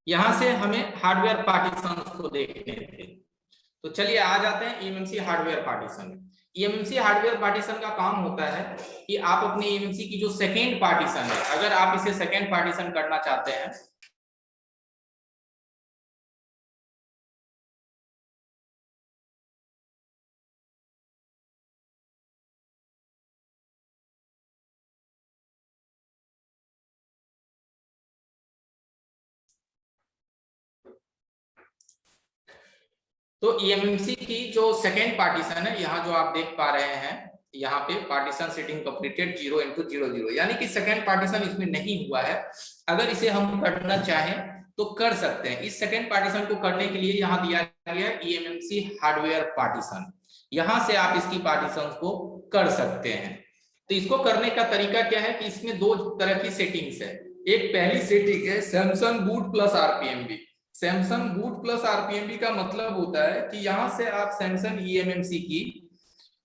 यहां से हमें हार्डवेयर पार्टीशन को देखने थे। तो चलिए आ जाते हैं eMMC hardware partition. EMMC hardware partition का काम होता है कि आप अपने ईएमएमसी की जो सेकेंड पार्टीशन है, अगर आप इसे सेकेंड पार्टीशन करना चाहते हैं तो ईएमएमसी की जो सेकेंड पार्टीशन है, यहाँ जो आप देख पा रहे हैं, यहाँ पे पार्टीशन सेटिंग कंप्लीटेड 0x00, यानी कि सेकेंड पार्टीशन इसमें नहीं हुआ है। अगर इसे हम करना चाहें तो कर सकते हैं। इस सेकेंड पार्टीशन को करने के लिए यहाँ दिया गया है ईएमएमसी हार्डवेयर पार्टीशन। यहाँ से आप इसकी पार्टीशन को कर सकते हैं। तो इसको करने का तरीका क्या है कि इसमें दो तरह की सेटिंग्स है। एक पहली सेटिंग है Samsung boot plus RPMB. Samsung boot plus RPMB का मतलब होता है कि यहां से आप सैमसंग ईएमएमसी की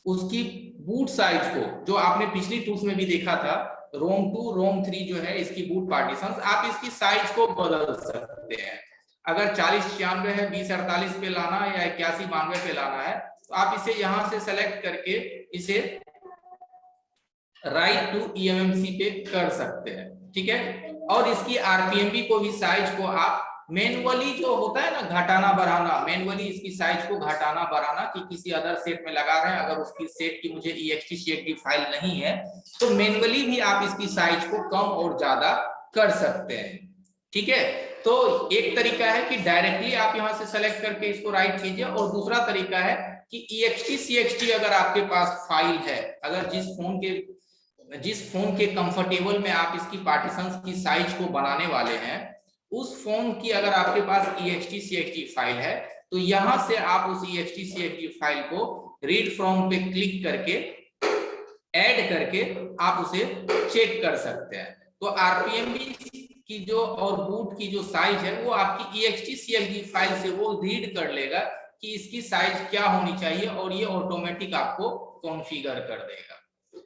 उसकी बूट साइज को, जो आपने पिछली टूल्स में भी देखा था, रोम 2 रोम 3 जो है इसकी बूट पार्टीशंस, आप इसकी साइज को बदल सकते हैं। अगर 4096 है 2048 पे लाना है या 8192 पे लाना है, तो आप इसे यहां से सेलेक्ट करके इसे राइट टू ईएमएमसी पे कर सकते हैं। ठीक है, और इसकी आरपीएमबी को भी साइज को आप मैनुअली, जो होता है ना घटाना बढ़ाना, मैनुअली इसकी साइज को घटाना बढ़ाना, कि किसी अदर सेट में लगा रहे हैं, अगर उसकी सेट की मुझे EXTCAD फाइल नहीं है तो मैनुअली भी आप इसकी साइज को कम और ज्यादा कर सकते हैं। ठीक है, तो एक तरीका है कि डायरेक्टली आप यहां से सेलेक्ट करके इसको राइट कीजिए, और दूसरा तरीका है कि EXTCAD अगर आपके पास फाइल है, अगर जिस फोन के कंफर्टेबल में आप इसकी पार्टीशंस की साइज को बनाने वाले हैं, उस फोन की अगर आपके पास EXTCAD फाइल है, तो यहां से आप उस EXTCAD फाइल को रीड फ्रॉम पे क्लिक करके ऐड करके आप उसे चेक कर सकते हैं। तो आरपीएमबी की जो और बूट की जो साइज है वो आपकी EXTCAD फाइल से वो रीड कर लेगा कि इसकी साइज क्या होनी चाहिए, और ये ऑटोमेटिक आपको कॉन्फ़िगर कर देगा।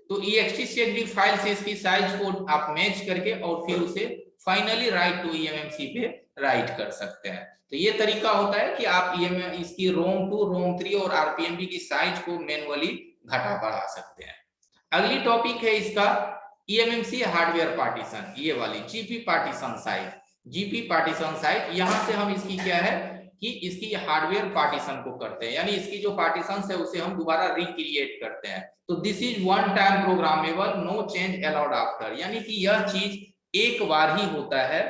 तो EXTCAD फाइल से इसकी साइज को आप मैच करके और फिर उसे फाइनली राइट टू ईएमएमसी पे राइट कर सकते हैं। तो ये तरीका होता है कि आप इसकी रोम 2 रोम 3 और आरपीएमबी की साइज को मैनुअली घटा बढ़ा सकते हैं। अगली टॉपिक है इसका ईएमएमसी हार्डवेयर पार्टीशन, ये वाली GP partition size. GP partition size, यहां से हम इसकी क्या है कि इसकी हार्डवेयर पार्टीशन को करते हैं, यानी इसकी जो पार्टीशन है उसे हम दोबारा रिक्रिएट करते हैं। तो this is one time programmable, no change allowed after, यानी कि यह चीज एक बार ही होता है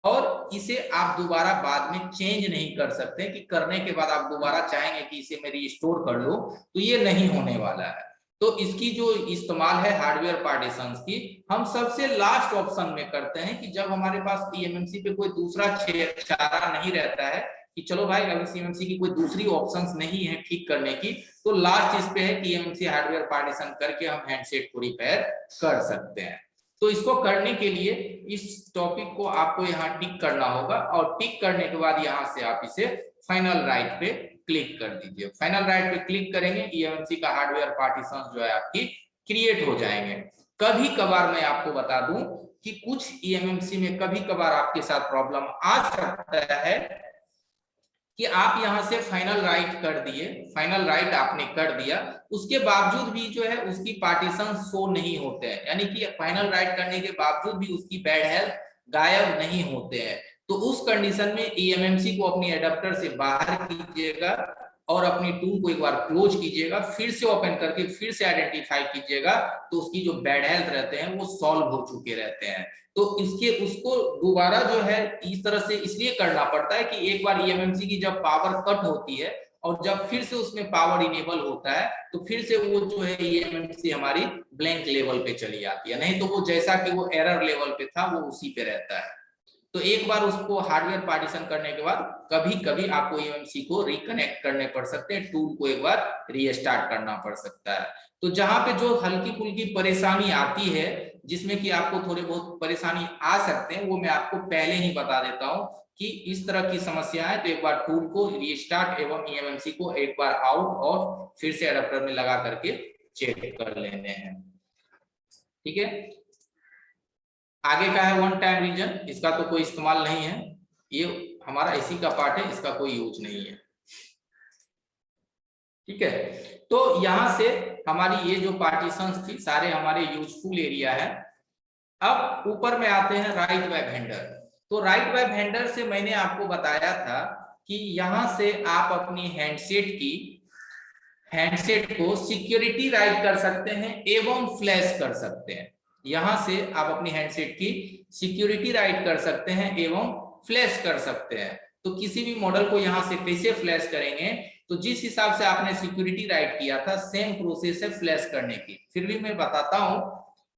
और इसे आप दोबारा बाद में चेंज नहीं कर सकते, कि करने के बाद आप दोबारा चाहेंगे कि इसे मैं रिस्टोर कर लो, तो ये नहीं होने वाला है। तो इसकी जो इस्तेमाल है हार्डवेयर पार्टीशंस की, हम सबसे लास्ट ऑप्शन में करते हैं कि जब हमारे पास ईएमएमसी पे कोई दूसरा चारा नहीं रहता है कि चलो भाई अभी ईएमएमसी की कोई दूसरी ऑप्शंस नहीं है ठीक करने की, तो लास्ट इस पे है कि ईएमएमसी हार्डवेयर पार्टीशन करके हम हैंडसेट को रिपेयर कर सकते हैं। तो इसको करने के लिए इस टॉपिक को आपको यहाँ टिक करना होगा, और टिक करने के बाद यहाँ से आप इसे फाइनल राइट पे क्लिक कर दीजिए। फाइनल राइट पे क्लिक करेंगे, ईएमएमसी का हार्डवेयर पार्टीशन जो है आपकी क्रिएट हो जाएंगे। कभी कभार मैं आपको बता दूं कि कुछ ईएमएमसी में कभी कभार आपके साथ प्रॉब्लम आ सकता है कि आप यहां से फाइनल राइट कर दिए, फाइनल राइट आपने कर दिया, उसके बावजूद भी जो है उसकी पार्टीशन शो नहीं होते हैं, यानी कि फाइनल राइट करने के बावजूद भी उसकी बैड हेल्थ गायब नहीं होते हैं। तो उस कंडीशन में ईएमएमसी को अपनी एडाप्टर से बाहर कीजिएगा और अपनी टूल को एक बार क्लोज कीजिएगा, फिर से ओपन करके फिर से आइडेंटिफाई कीजिएगा, तो उसकी जो बैड हेल्थ रहते हैं वो सॉल्व हो चुके रहते हैं। तो इसके उसको दोबारा जो है इस तरह से इसलिए करना पड़ता है कि एक बार ईएमएमसी की जब पावर कट होती है और जब फिर से उसमें पावर इनेबल होता है, तो फिर से वो जो है ईएमएमसी हमारी ब्लैंक लेवल पे चली जाती है, नहीं तो वो जैसा कि वो एरर लेवल पे था वो उसी पे रहता है। तो एक बार उसको हार्डवेयर पार्टीशन करने के बाद कभी कभी आपको ईएमएमसी को रिकनेक्ट करने पड़ सकते हैं, टूल को एक बार रीस्टार्ट करना पड़ सकता है। तो जहां पे जो हल्की फुल्की परेशानी आती है, जिसमें कि आपको थोड़े बहुत परेशानी आ सकते हैं, वो मैं आपको पहले ही बता देता हूं कि इस तरह की समस्या है तो एक बार टूल को रीस्टार्ट एवं ईएमएमसी को एक बार आउट और फिर से एडाप्टर में लगा करके चेक कर लेने हैं। ठीक है, आगे का है वन टाइम रीजन, इसका तो कोई इस्तेमाल नहीं है। ये हमारा इसी का पार्ट है, इसका कोई यूज नहीं है। ठीक है, तो यहां से हमारी ये जो पार्टीशंस थी सारे हमारे यूजफुल एरिया है। अब ऊपर में आते हैं राइट वेब हैंडल। तो राइट वेब हैंडल से मैंने आपको बताया था कि यहां से आप अपनी हैंडसेट को सिक्योरिटी राइट कर सकते हैं एवं फ्लैश कर सकते हैं। यहां से आप अपनी हैंडसेट की सिक्योरिटी राइट कर सकते हैं एवं फ्लैश कर सकते हैं। तो किसी भी मॉडल को यहां से कैसे फ्लैश करेंगे, तो जिस हिसाब से आपने सिक्योरिटी राइट किया था सेम प्रोसेस है फ्लैश करने की। फिर भी मैं बताता हूं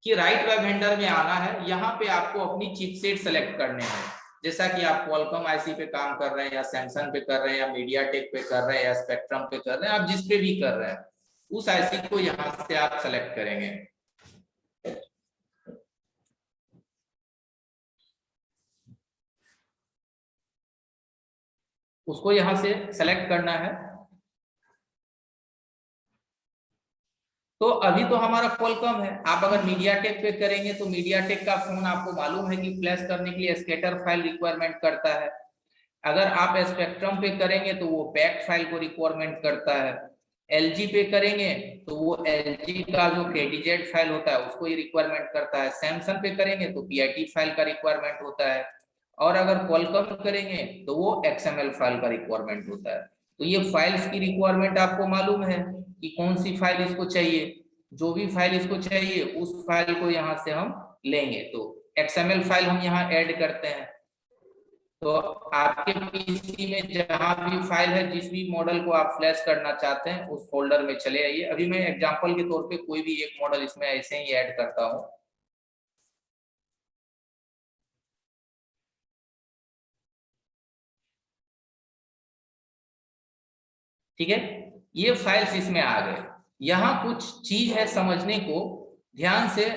कि राइट वेब हैंडल में आना है, यहाँ पे आपको अपनी चिपसेट सेलेक्ट करने हैं। जैसा कि आप क्वालकॉम आईसी पे काम कर रहे हैं या सैमसंग पे कर रहे हैं या मीडियाटेक पे कर रहे हैं या स्पेक्ट्रम पे कर रहे हैं, आप जिस पे भी कर रहे हैं उस आईसी को यहाँ से आप सेलेक्ट करेंगे। उसको यहाँ से सेलेक्ट करना है। तो अभी तो हमारा क्वालकॉम है, आप अगर मीडियाटेक पे करेंगे तो मीडियाटेक का फोन आपको मालूम है कि फ्लैश करने के लिए स्कैटर फाइल रिक्वायरमेंट करता है। अगर आप स्पेक्ट्रम पे करेंगे तो वो पैक्ड फाइल को रिक्वायरमेंट करता है। एलजी पे करेंगे तो वो एलजी का जो केडीजेड फाइल होता है उसको ये रिक्वायरमेंट करता है। सैमसंग पे करेंगे तो पीआईटी फाइल का रिक्वायरमेंट होता है। और अगर क्वालकॉम करेंगे तो वो एक्सएमएल फाइल का रिक्वायरमेंट होता है। तो ये फाइल्स की रिक्वायरमेंट आपको मालूम है कि कौन सी फाइल इसको चाहिए। जो भी फाइल इसको चाहिए उस फाइल को यहाँ से हम लेंगे। तो एक्सएमएल फाइल हम यहाँ ऐड करते हैं। तो आपके पीसी में जहां भी फाइल है, जिस भी मॉडल को आप फ्लैश करना चाहते हैं उस फोल्डर में चले आइए। अभी मैं एग्जांपल के तौर पे कोई भी एक मॉडल इसमें ऐसे ही ऐड करता हूं। ठीक है, ये फाइल्स इसमें आ गए। यहाँ कुछ चीज है समझने को, ध्यान से।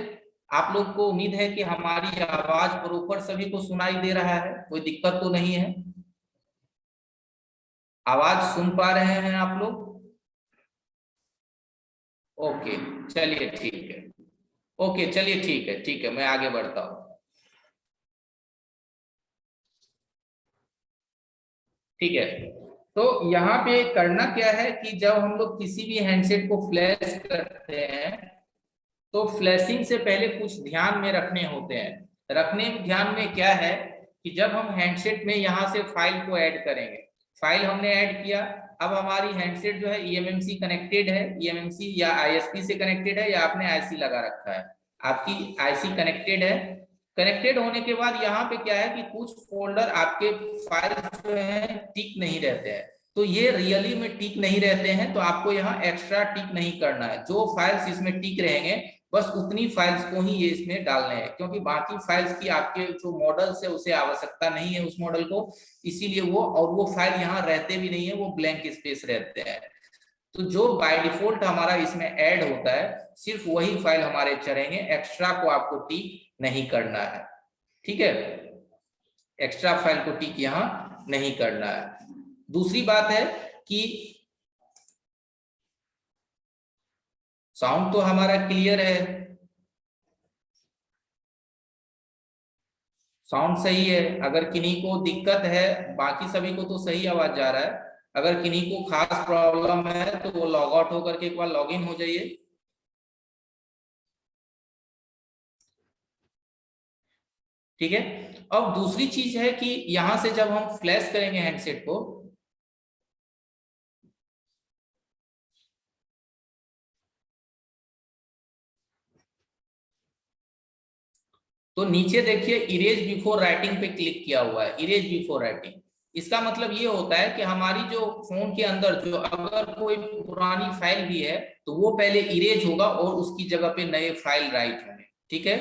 आप लोग को उम्मीद है कि हमारी आवाज प्रॉपर सभी को सुनाई दे रहा है, कोई दिक्कत तो नहीं है? आवाज सुन पा रहे हैं आप लोग? ओके, चलिए ठीक है। ओके चलिए ठीक है, ठीक है, मैं आगे बढ़ता हूँ। ठीक है, तो यहाँ पे करना क्या है कि जब हम लोग किसी भी हैंडसेट को फ्लैश करते हैं तो फ्लैशिंग से पहले कुछ ध्यान में रखने होते हैं। रखने में ध्यान में क्या है कि जब हम हैंडसेट में यहाँ से फाइल को ऐड करेंगे, फाइल हमने ऐड किया, अब हमारी हैंडसेट जो है ईएमएमसी कनेक्टेड है, ईएमएमसी या आईएसपी से कनेक्टेड है या आपने आईसी लगा रखा है, आपकी आईसी कनेक्टेड है। कनेक्टेड होने के बाद यहाँ पे क्या है कि कुछ फोल्डर आपके फाइल्स जो है टिक नहीं रहते हैं। तो ये रियली में टिक नहीं रहते हैं, तो आपको यहाँ एक्स्ट्रा टिक नहीं करना है। जो फाइल्स इसमें टिक रहेंगे बस उतनी फाइल्स को ही ये इसमें डालने हैं, क्योंकि बाकी फाइल्स की आपके जो मॉडल्स है उसे आवश्यकता नहीं है उस मॉडल को, इसीलिए वो फाइल यहाँ रहते भी नहीं है, वो ब्लैंक स्पेस रहते हैं। तो जो बाय डिफॉल्ट हमारा इसमें ऐड होता है सिर्फ वही फाइल हमारे चलेंगे, एक्स्ट्रा को आपको टिक नहीं करना है। ठीक है, एक्स्ट्रा फाइल को टिक यहाँ नहीं करना है। दूसरी बात है कि साउंड तो हमारा क्लियर है, साउंड सही है। अगर किन्हीं को दिक्कत है, बाकी सभी को तो सही आवाज जा रहा है। अगर किन्हीं को खास प्रॉब्लम है तो वो लॉग आउट होकर के एक बार लॉग इन हो जाइए। ठीक है, अब दूसरी चीज है कि यहां से जब हम फ्लैश करेंगे हैंडसेट को, तो नीचे देखिए इरेज बिफोर राइटिंग पे क्लिक किया हुआ है, इरेज बिफोर राइटिंग। इसका मतलब ये होता है कि हमारी जो फोन के अंदर जो अगर कोई पुरानी फाइल भी है तो वो पहले इरेज होगा और उसकी जगह पे नए फाइल राइट होंगे। ठीक है,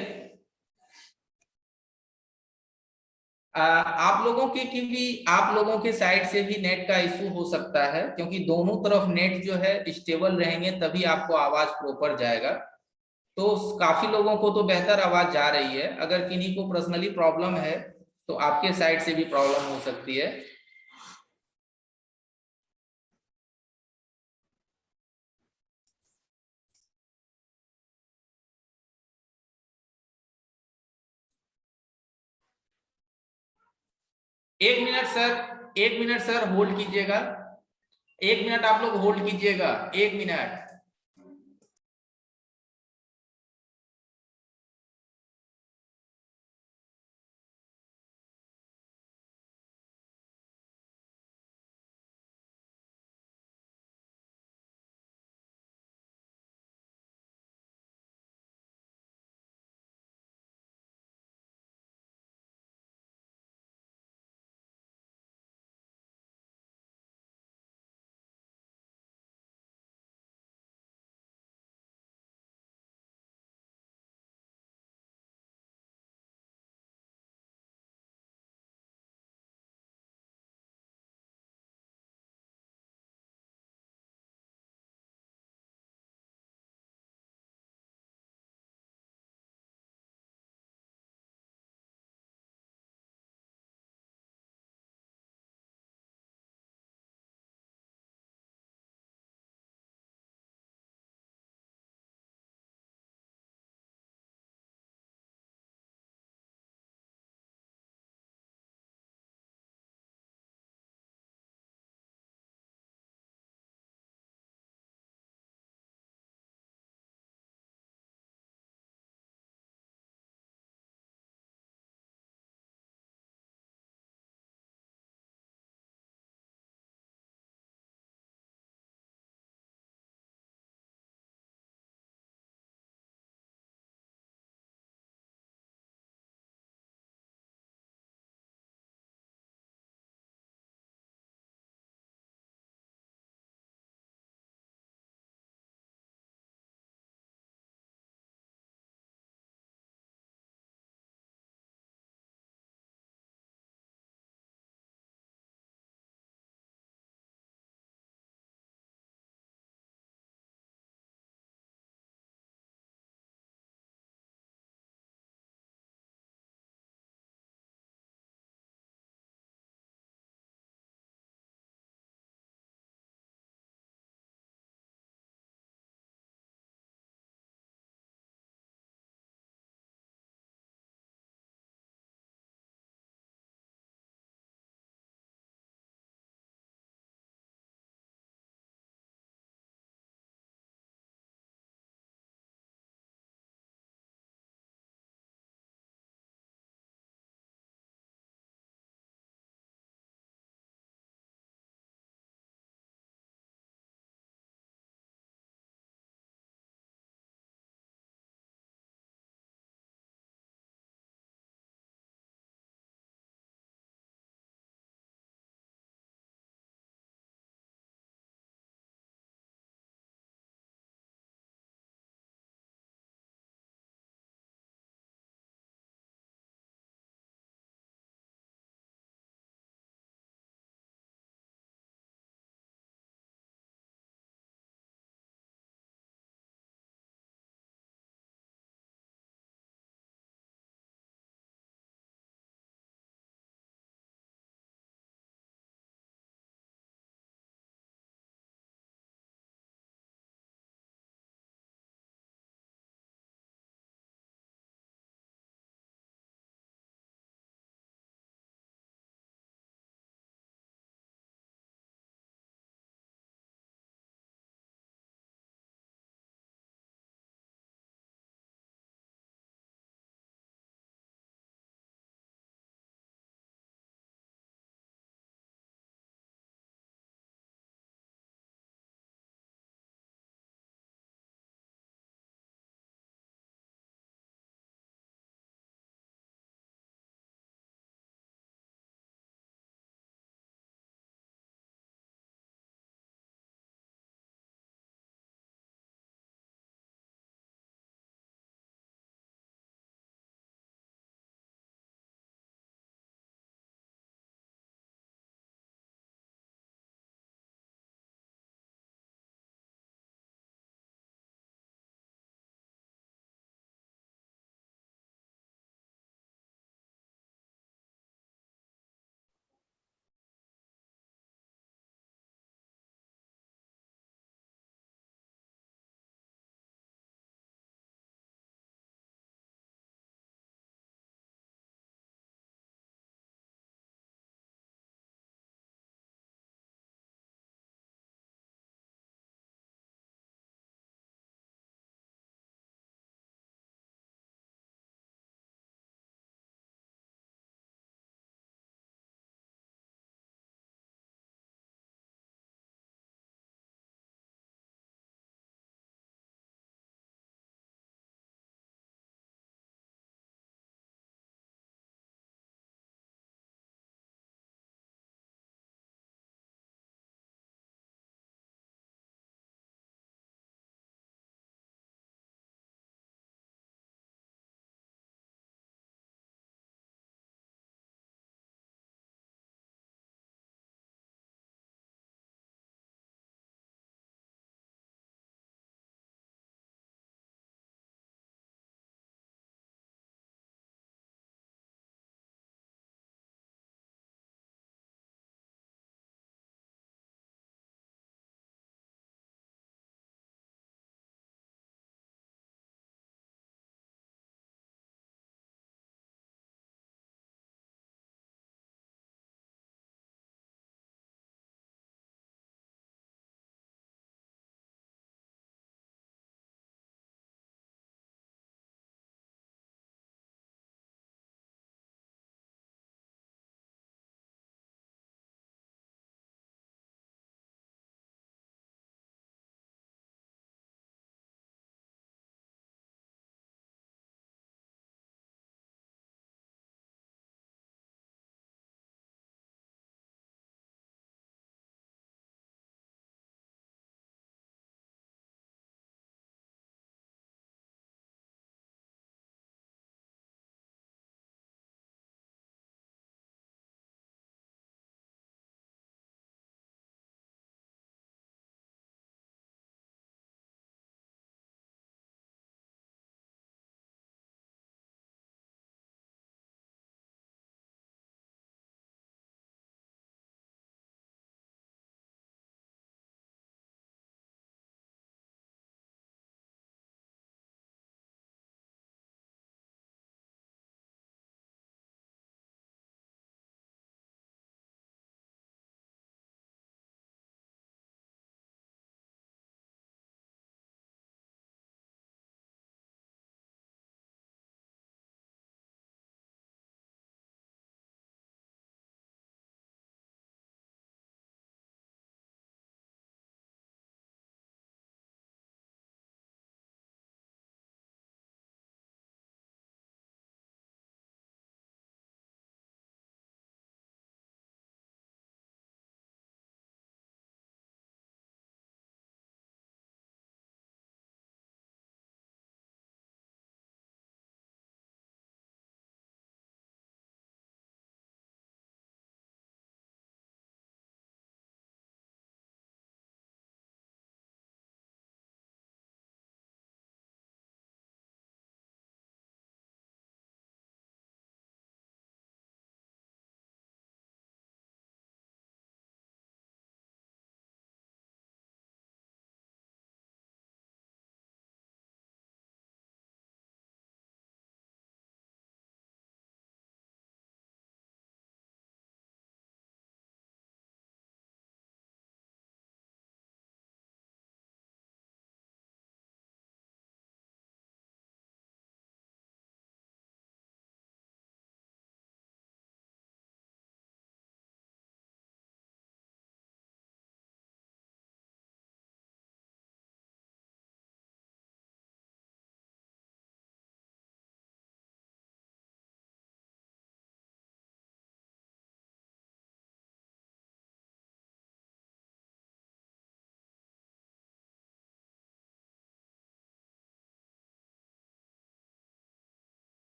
आप लोगों के की भी आप लोगों के साइड से भी नेट का इशू हो सकता है, क्योंकि दोनों तरफ नेट जो है स्टेबल रहेंगे तभी आपको आवाज प्रॉपर जाएगा। तो काफी लोगों को तो बेहतर आवाज जा रही है, अगर किन्हीं को पर्सनली प्रॉब्लम है तो आपके साइड से भी प्रॉब्लम हो सकती है। 1 minute sir, 1 minute sir, hold कीजिएगा। 1 मिनट आप लोग होल्ड कीजिएगा, 1 मिनट।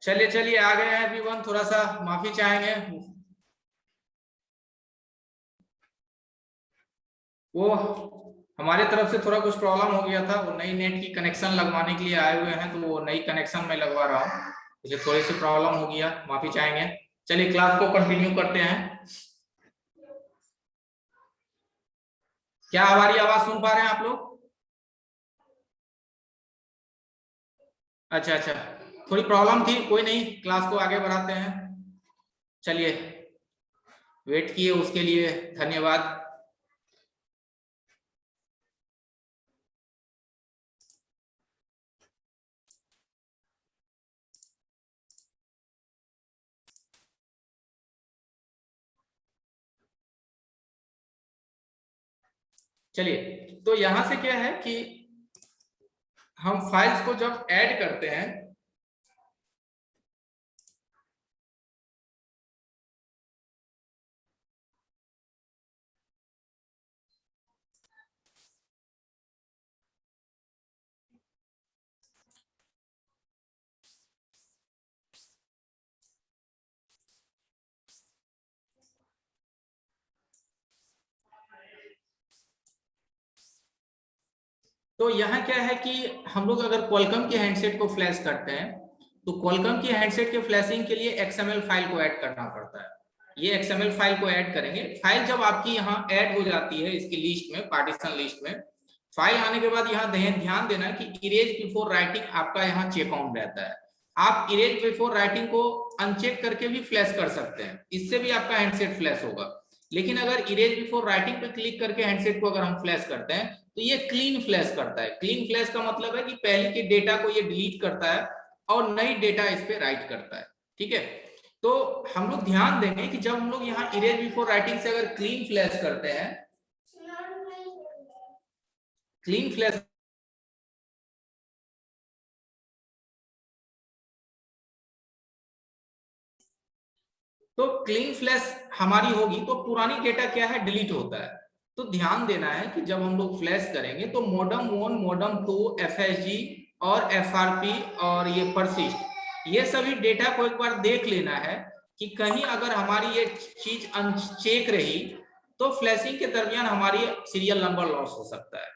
चलिए चलिए आ गए हैं एवरीवन, थोड़ा सा माफी चाहेंगे, वो हमारे तरफ से थोड़ा कुछ प्रॉब्लम हो गया था, वो नई नेट की कनेक्शन लगवाने के लिए आए हुए हैं, तो वो नई कनेक्शन में लगवा रहा हूँ, इसलिए थोड़ी सी प्रॉब्लम हो गया, माफी चाहेंगे। चलिए क्लास को कंटिन्यू करते हैं। क्या हमारी आवाज सुन पा रहे हैं आप लोग? अच्छा अच्छा, थोड़ी प्रॉब्लम थी, कोई नहीं, क्लास को आगे बढ़ाते हैं। चलिए, वेट किए उसके लिए धन्यवाद। चलिए, तो यहां से क्या है कि हम फाइल्स को जब ऐड करते हैं तो यहाँ क्या है कि हम लोग अगर क्वालकॉम के हैंडसेट को फ्लैश करते हैं तो क्वालकॉम की हैंडसेट के फ्लैशिंग के लिए एक्सएमएल फाइल को ऐड करना पड़ता है। ये एक्सएमएल फाइल को ऐड करेंगे। फाइल जब आपकी यहाँ ऐड हो जाती है इसकी लिस्ट में, पार्टीशन लिस्ट में, फाइल आने के बाद यहाँ ध्यान देना कि इरेज बिफोर राइटिंग आपका यहाँ चेक ऑन रहता है। आप इरेज बिफोर राइटिंग को अनचेक करके भी फ्लैश कर सकते हैं, इससे भी आपका हैंडसेट फ्लैश होगा। लेकिन अगर इरेज बिफोर राइटिंग पे क्लिक करके हैंडसेट को अगर हम फ्लैश करते हैं तो ये क्लीन फ्लैश करता है। क्लीन फ्लैश का मतलब है कि पहले के डेटा को ये डिलीट करता है और नई डेटा इस पे राइट करता है। ठीक है, तो हम लोग ध्यान देंगे कि जब हम लोग यहाँ इरेज बिफोर राइटिंग से अगर क्लीन फ्लैश करते हैं, क्लीन फ्लैश तो क्लीन फ्लैश हमारी होगी तो पुरानी डेटा क्या है, डिलीट होता है। तो ध्यान देना है कि जब हम लोग फ्लैश करेंगे तो मॉडम 1, मॉडम 2, एफएसजी और एफआरपी और ये परसिस्ट, ये सभी डेटा को एक बार देख लेना है कि कहीं अगर हमारी ये चीज अनचेक रही तो फ्लैशिंग के दरमियान हमारी सीरियल नंबर लॉस हो सकता है।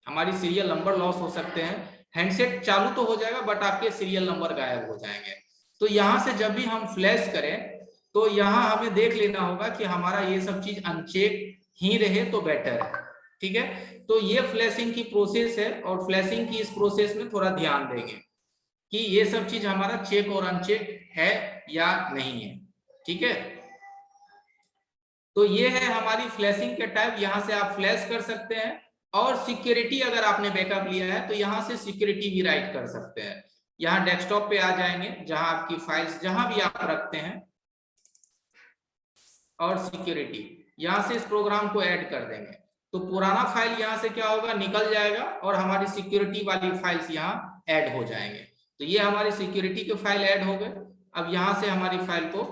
हमारी सीरियल नंबर लॉस हो सकते हैं। हैंडसेट चालू तो हो जाएगा बट आपके सीरियल नंबर गायब हो जाएंगे। तो यहां से जब भी हम फ्लैश करें तो यहाँ हमें देख लेना होगा कि हमारा ये सब चीज अनचेक ही रहे तो बेटर है। ठीक है, तो ये फ्लैशिंग की प्रोसेस है और फ्लैशिंग की इस प्रोसेस में थोड़ा ध्यान देंगे कि ये सब चीज हमारा चेक और अनचेक है या नहीं है। ठीक है, तो ये है हमारी फ्लैशिंग के टाइप, यहां से आप फ्लैश कर सकते हैं। और सिक्योरिटी अगर आपने बैकअप लिया है तो यहां से सिक्योरिटी भी राइट कर सकते हैं। यहाँ डेस्कटॉप पे आ जाएंगे जहां आपकी फाइल्स जहां भी आप रखते हैं और सिक्योरिटी, यहां से इस प्रोग्राम को ऐड कर देंगे तो पुराना फाइल यहां से क्या होगा, निकल जाएगा और हमारी सिक्योरिटी वाली फाइल्स यहाँ ऐड हो जाएंगे। तो ये हमारी सिक्योरिटी के फाइल ऐड हो गए। अब यहां से हमारी फाइल को,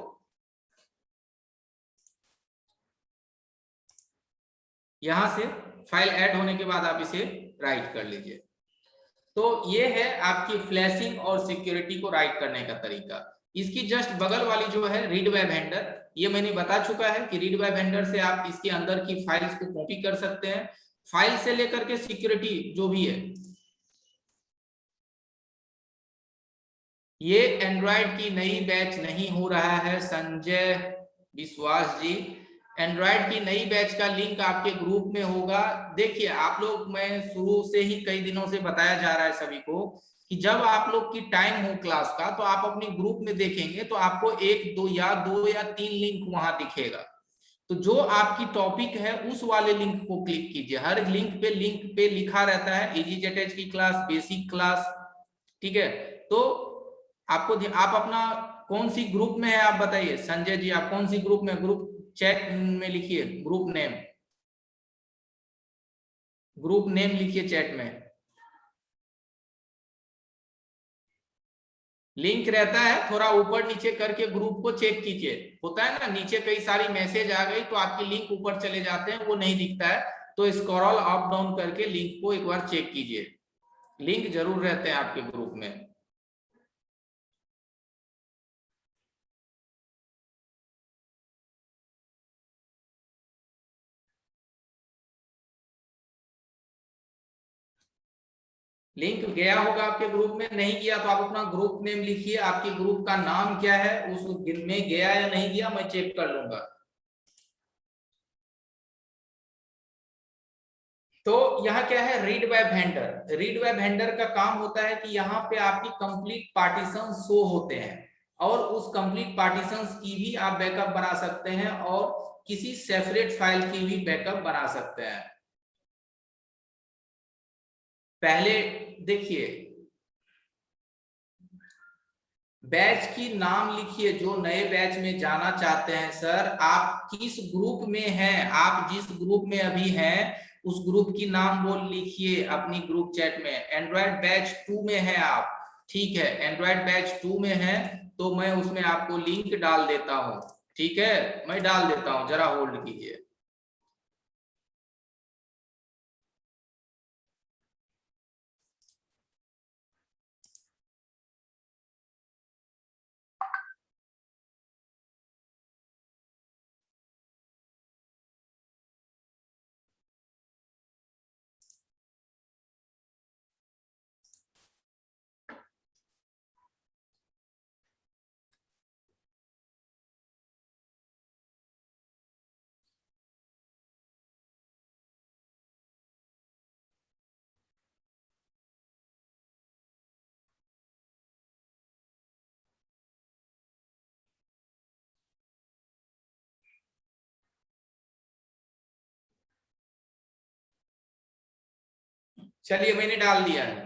यहां से फाइल ऐड होने के बाद आप इसे राइट कर लीजिए। तो ये है आपकी फ्लैशिंग और सिक्योरिटी को राइट करने का तरीका। इसकी जस्ट बगल वाली जो है रीड वेब हैंडर, ये मैंने बता चुका है कि रीड वेब हैंडर से आप इसके अंदर की फाइल्स को कॉपी कर सकते हैं, फाइल से लेकर के सिक्योरिटी जो भी है। ये एंड्रॉइड की नई बैच नहीं हो रहा है संजय विश्वास जी, एंड्रॉइड की नई बैच का लिंक आपके ग्रुप में होगा। देखिए आप लोग, मैं शुरू से ही कई दिनों से बताया जा रहा है सभी को कि जब आप लोग की टाइम हो क्लास का तो आप अपने ग्रुप में देखेंगे तो आपको दो या तीन लिंक वहां दिखेगा। तो जो आपकी टॉपिक है उस वाले लिंक को क्लिक कीजिए। हर लिंक पे लिखा रहता है EasyJet की क्लास, बेसिक क्लास। ठीक है, तो आपको आप अपना कौन सी ग्रुप में है आप बताइए संजय जी, आप कौन सी ग्रुप में, ग्रुप चैट में लिखिए, ग्रुप नेम लिखिए चैट में। लिंक रहता है, थोड़ा ऊपर नीचे करके ग्रुप को चेक कीजिए। होता है ना नीचे कई सारी मैसेज आ गई तो आपकी लिंक ऊपर चले जाते हैं, वो नहीं दिखता है, तो स्क्रॉल अप डाउन करके लिंक को एक बार चेक कीजिए। लिंक जरूर रहते हैं आपके ग्रुप में। लिंक गया होगा आपके ग्रुप में, नहीं गया तो आप अपना ग्रुप नेम लिखिए, आपके ग्रुप का नाम क्या है, उस दिन में गया या नहीं गया मैं चेक कर लूंगा। तो यहाँ क्या है, read by vendor. Read by vendor का काम होता है कि यहाँ पे आपकी कंप्लीट पार्टीशन शो होते हैं, और उस कंप्लीट पार्टीशंस की भी आप बैकअप बना सकते हैं, और किसी सेपरेट फाइल की भी बैकअप बना सकते हैं। पहले देखिए, बैच की नाम लिखिए, जो नए बैच में जाना चाहते हैं। सर आप किस ग्रुप में हैं, आप जिस ग्रुप में अभी हैं उस ग्रुप की नाम बोल लिखिए अपनी ग्रुप चैट में। एंड्रॉयड बैच 2 में है आप, ठीक है, एंड्रॉयड बैच 2 में है, तो मैं उसमें आपको लिंक डाल देता हूं, ठीक है, मैं डाल देता हूं, जरा होल्ड कीजिए। चलिए मैंने डाल दिया है,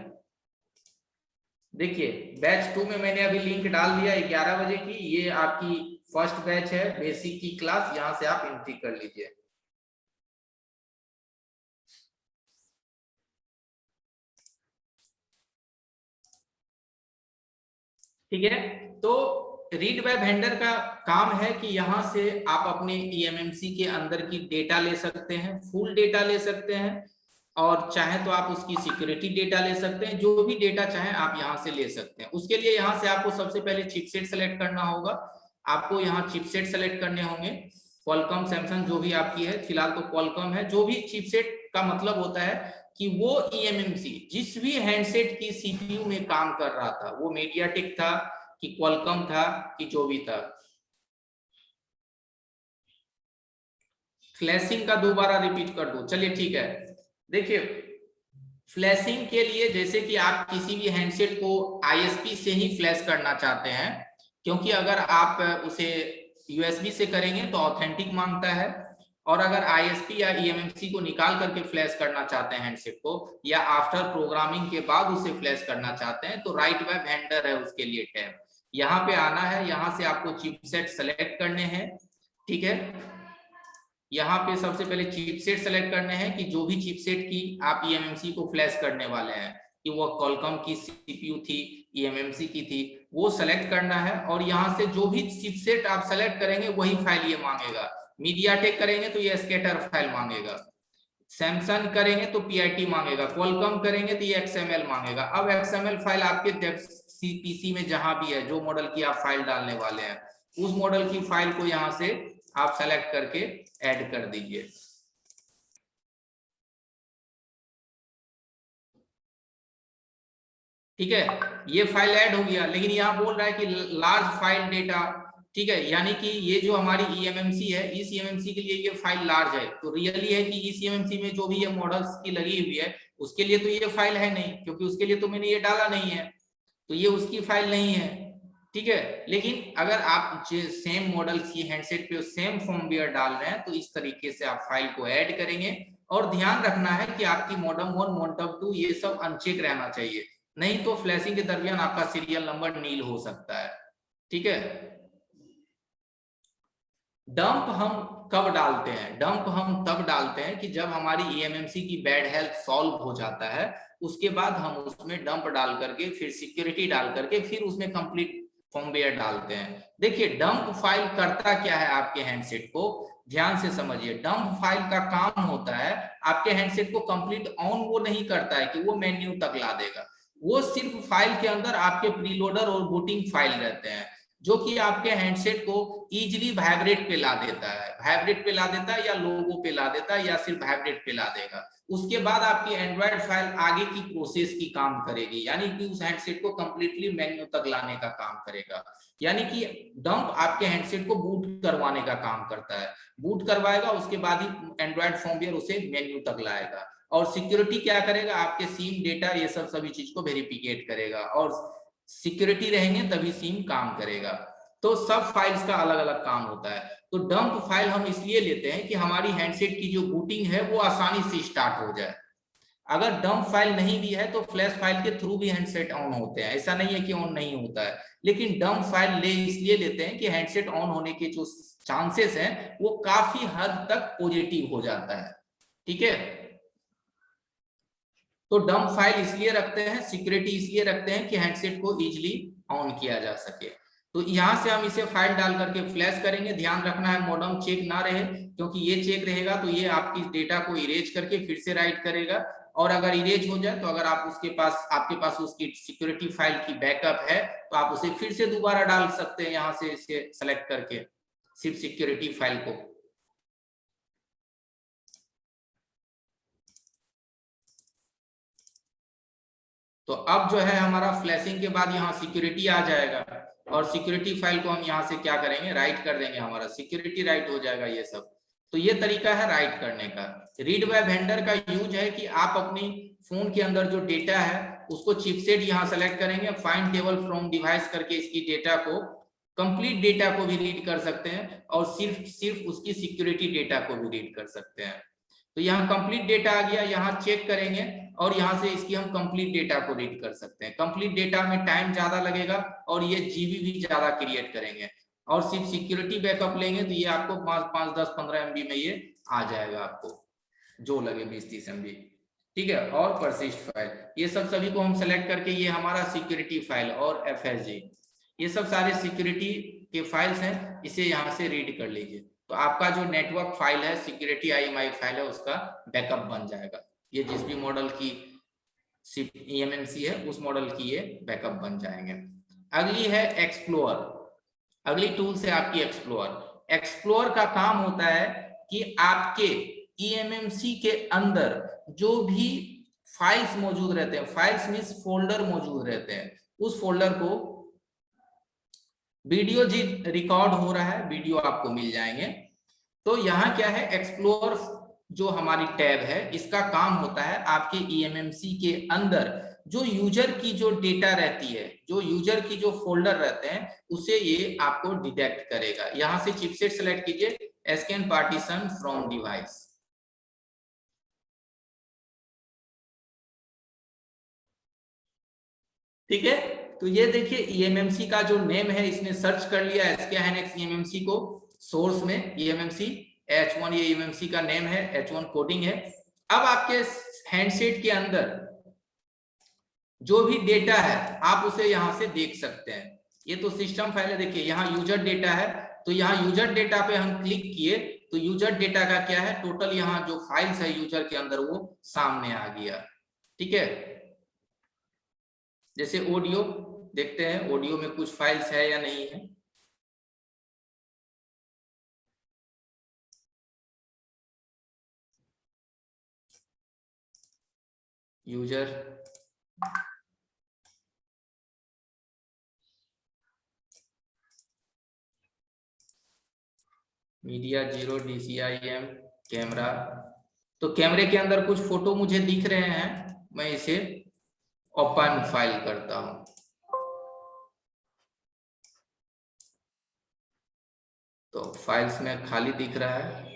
देखिए बैच 2 में मैंने अभी लिंक डाल दिया 11 बजे की। ये आपकी फर्स्ट बैच है, बेसिक की क्लास, यहां से आप एंट्री कर लीजिए। ठीक है, तो रीड बाय वेंडर का काम है कि यहां से आप अपने ईएमएमसी के अंदर की डेटा ले सकते हैं, फुल डेटा ले सकते हैं, और चाहे तो आप उसकी सिक्योरिटी डेटा ले सकते हैं, जो भी डेटा चाहे आप यहां से ले सकते हैं। उसके लिए यहां से आपको सबसे पहले चिपसेट सेलेक्ट करना होगा, आपको यहाँ चिपसेट सेलेक्ट करने होंगे, क्वालकॉम सैमसंग जो भी आपकी है, फिलहाल तो क्वालकॉम है। जो भी चिपसेट का मतलब होता है कि वो ईएमएमसी जिस भी हैंडसेट की सीपीयू में काम कर रहा था, वो मीडियाटेक था कि क्वालकॉम था कि जो भी था। फ्लैशिंग का दोबारा रिपीट कर दो, चलिए ठीक है। देखिए फ्लैशिंग के लिए जैसे कि आप किसी भी हैंडसेट को आईएसपी से ही फ्लैश करना चाहते हैं, क्योंकि अगर आप उसे यूएसबी से करेंगे तो ऑथेंटिक मांगता है, और अगर आईएसपी या ईएमएमसी को निकाल करके फ्लैश करना चाहते हैं हैंडसेट को, या आफ्टर प्रोग्रामिंग के बाद उसे फ्लैश करना चाहते हैं, तो राइट बाय वेंडर है उसके लिए टैब। यहाँ पे आना है, यहाँ से आपको चिपसेट सेलेक्ट करने हैं, ठीक है। यहाँ पे सबसे पहले चिपसेट सेलेक्ट करने हैं कि जो भी चिपसेट की आप ईएमएमसी को फ्लैश करने वाले हैं, कि वो क्वालकॉम की सीपीयू थी, ईएमएमसी की थी, वो सेलेक्ट करना है। और यहाँ से जो भी चिपसेट आप सेलेक्ट करेंगे वही फाइल ये मांगेगा। मीडियाटेक करेंगे तो ये स्कैटर फाइल मांगेगा, सैमसंग करेंगे तो पीआईटी मांगेगा, क्वालकॉम करेंगे तो ये एक्सएमएल मांगेगा। अब एक्सएमएल फाइल आपके पीसी में जहां भी है, जो मॉडल की आप फाइल डालने वाले हैं, उस मॉडल की फाइल को यहां से आप सेलेक्ट करके ऐड कर दीजिए। ठीक है, ये फाइल ऐड हो गया, लेकिन यहाँ बोल रहा है कि लार्ज फाइल डेटा, ठीक है, यानी कि ये जो हमारी ईएमएमसी है, इस ईएमएमसी के लिए ये फाइल लार्ज है। तो रियली है कि इस ईएमएमसी में जो भी ये मॉडल्स की लगी हुई है उसके लिए तो ये फाइल है नहीं, क्योंकि उसके लिए तो मैंने ये डाला नहीं है, तो ये उसकी फाइल नहीं है, ठीक है। लेकिन अगर आप सेम मॉडल की हैंडसेट पे सेम फॉर्मवेयर डाल रहे हैं तो इस तरीके से आप फाइल को ऐड करेंगे। और ध्यान रखना है कि आपकी मॉडम 1 मॉडम 2 ये सब अनचेक रहना चाहिए, नहीं तो फ्लैशिंग के दरमियान आपका सीरियल नंबर नील हो सकता है, ठीक है। डंप हम कब डालते हैं, डंप हम तब डालते हैं कि जब हमारी ईएमएमसी की बैड हेल्थ सॉल्व हो जाता है, उसके बाद हम उसमें डंप डाल करके, फिर सिक्योरिटी डाल करके, फिर उसमें कंप्लीट फॉर्मवेयर डालते हैं। देखिए डंप फाइल करता क्या है आपके हैंडसेट को, ध्यान से समझिए। डंप फाइल का काम होता है आपके हैंडसेट को कंप्लीट ऑन वो नहीं करता है कि वो मेन्यू तक ला देगा, वो सिर्फ फाइल के अंदर आपके प्रीलोडर और बूटिंग फाइल रहते हैं। जो कि आपके हैंडसेट को इजीली वाइब्रेट पे ला देता है, वाइब्रेट पे ला देता है या लोगो पे ला देता है या सिर्फ वाइब्रेट पे ला देगा। उसके बाद आपकी एंड्रॉइड फाइल आगे की प्रोसेस की काम करेगी, यानी कि उस हैंडसेट को कंप्लीटली मेन्यू तक लाने का काम करेगा। यानी कि डंप आपके हैंडसेट को बूट करवाने का काम करता है, बूट करवाएगा उसके बाद ही एंड्रॉइड फर्मवेयर उसे मेन्यू तक लाएगा। और सिक्योरिटी क्या करेगा, आपके सिम डेटा ये सब सभी चीज को वेरिफिकेट करेगा, और सिक्योरिटी रहेंगे तभी सिम काम करेगा। तो सब फाइल्स का अलग अलग काम होता है। तो डंप फाइल हम इसलिए लेते हैं कि हमारी हैंडसेट की जो बूटिंग है वो आसानी से स्टार्ट हो जाए। अगर डंप फाइल नहीं भी है तो फ्लैश फाइल के थ्रू भी हैंडसेट ऑन होते हैं, ऐसा नहीं है कि ऑन नहीं होता है, लेकिन डंप फाइल ले इसलिए लेते हैं कि हैंडसेट ऑन होने के जो चांसेस हैं वो काफी हद तक पॉजिटिव हो जाता है। ठीक है, तो डंप फाइल इसलिए रखते हैं, सिक्योरिटी इसलिए रखते हैं कि हैंडसेट को इजीली ऑन किया जा सके। तो यहां से हम इसे फाइल डाल करके फ्लैश करेंगे। ध्यान रखना है मॉडम चेक ना रहे, क्योंकि ये चेक रहेगा तो ये आपकी डेटा को इरेज करके फिर से राइट करेगा, और अगर इरेज हो जाए तो अगर आप आपके पास उसकी सिक्योरिटी फाइल की बैकअप है तो आप उसे फिर से दोबारा डाल सकते हैं, यहां से इसे सेलेक्ट करके सिर्फ सिक्योरिटी फाइल को। तो अब जो है हमारा फ्लैशिंग के बाद यहाँ सिक्योरिटी आ जाएगा, और सिक्योरिटी फाइल को हम यहाँ से क्या करेंगे, राइट कर देंगे, हमारा सिक्योरिटी राइट हो जाएगा ये सब। तो ये तरीका है राइट करने का। रीड बाय वेंडर का यूज है कि आप अपनी फोन के अंदर जो डेटा है उसको चिपसेट यहाँ सेलेक्ट करेंगे, फाइंड टेबल फ्रॉम डिवाइस करके इसकी डेटा को, कंप्लीट डेटा को भी रीड कर सकते हैं, और सिर्फ उसकी सिक्योरिटी डेटा को भी रीड कर सकते हैं। तो यहाँ कंप्लीट डेटा आ गया, यहाँ चेक करेंगे और यहाँ से इसकी हम कंप्लीट डेटा को रीड कर सकते हैं। कंप्लीट डेटा में टाइम ज्यादा लगेगा और ये जीबी भी ज्यादा क्रिएट करेंगे, और सिर्फ सिक्योरिटी बैकअप लेंगे तो ये आपको 5, 10, 15 MB में ये आ जाएगा, आपको जो लगे 20-30 MB। ठीक है, और परसिस्ट फाइल, ये सब सभी को हम सेलेक्ट करके, ये हमारा सिक्योरिटी फाइल और FSG, ये सब सारे सिक्योरिटी के फाइल्स हैं, इसे यहाँ से रीड कर लीजिए। तो आपका जो नेटवर्क फाइल है, सिक्योरिटी IMI फाइल है, उसका बैकअप बन जाएगा। ये जिस भी मॉडल की eMMC है उस मॉडल की ये बैकअप बन जाएंगे। अगली है एक्सप्लोर, अगली टूल से आपकी एक्सप्लोर। एक्सप्लोर का काम होता है कि आपके eMMC के अंदर जो भी फाइल्स मौजूद रहते हैं, फाइल्स मीन्स फोल्डर मौजूद रहते हैं, उस फोल्डर को, वीडियो जी रिकॉर्ड हो रहा है, वीडियो आपको मिल जाएंगे। तो यहाँ क्या है, एक्सप्लोर जो हमारी टैब है, इसका काम होता है आपके eMMC के अंदर जो यूजर की जो डेटा रहती है, जो यूजर की जो फोल्डर रहते हैं, उसे ये आपको डिटेक्ट करेगा। यहां से चिपसेट सेलेक्ट कीजिए, स्कैन पार्टीशन फ्रॉम डिवाइस। ठीक है, तो ये देखिए eMMC का जो नेम है, इसने सर्च कर लिया SK Hynix eMMC को, सोर्स में eMMC H1, ये eMMC का नेम है, H1 कोडिंग है। अब आपके हैंडसेट के अंदर जो भी डेटा है आप उसे यहां से देख सकते हैं। ये तो सिस्टम फाइल है, देखिए यहाँ यूजर डेटा है, तो यहाँ यूजर डेटा पे हम क्लिक किए तो यूजर डेटा का क्या है, टोटल यहाँ जो फाइल्स है यूजर के अंदर वो सामने आ गया। ठीक है, जैसे ऑडियो देखते हैं, ऑडियो में कुछ फाइल्स है या नहीं है। यूजर मीडिया 0 DCIM कैमरा, तो कैमरे के अंदर कुछ फोटो मुझे दिख रहे हैं, मैं इसे ओपन फाइल करता हूं। तो फाइल्स में खाली दिख रहा है,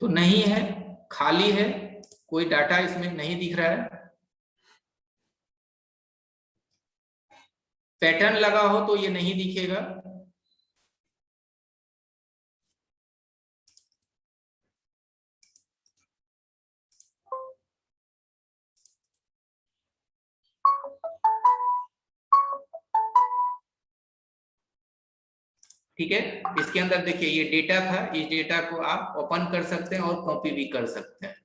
तो नहीं है, खाली है, कोई डाटा इसमें नहीं दिख रहा है। पैटर्न लगा हो तो ये नहीं दिखेगा। ठीक है, इसके अंदर देखिए ये डेटा था, इस डेटा को आप ओपन कर सकते हैं और कॉपी भी कर सकते हैं।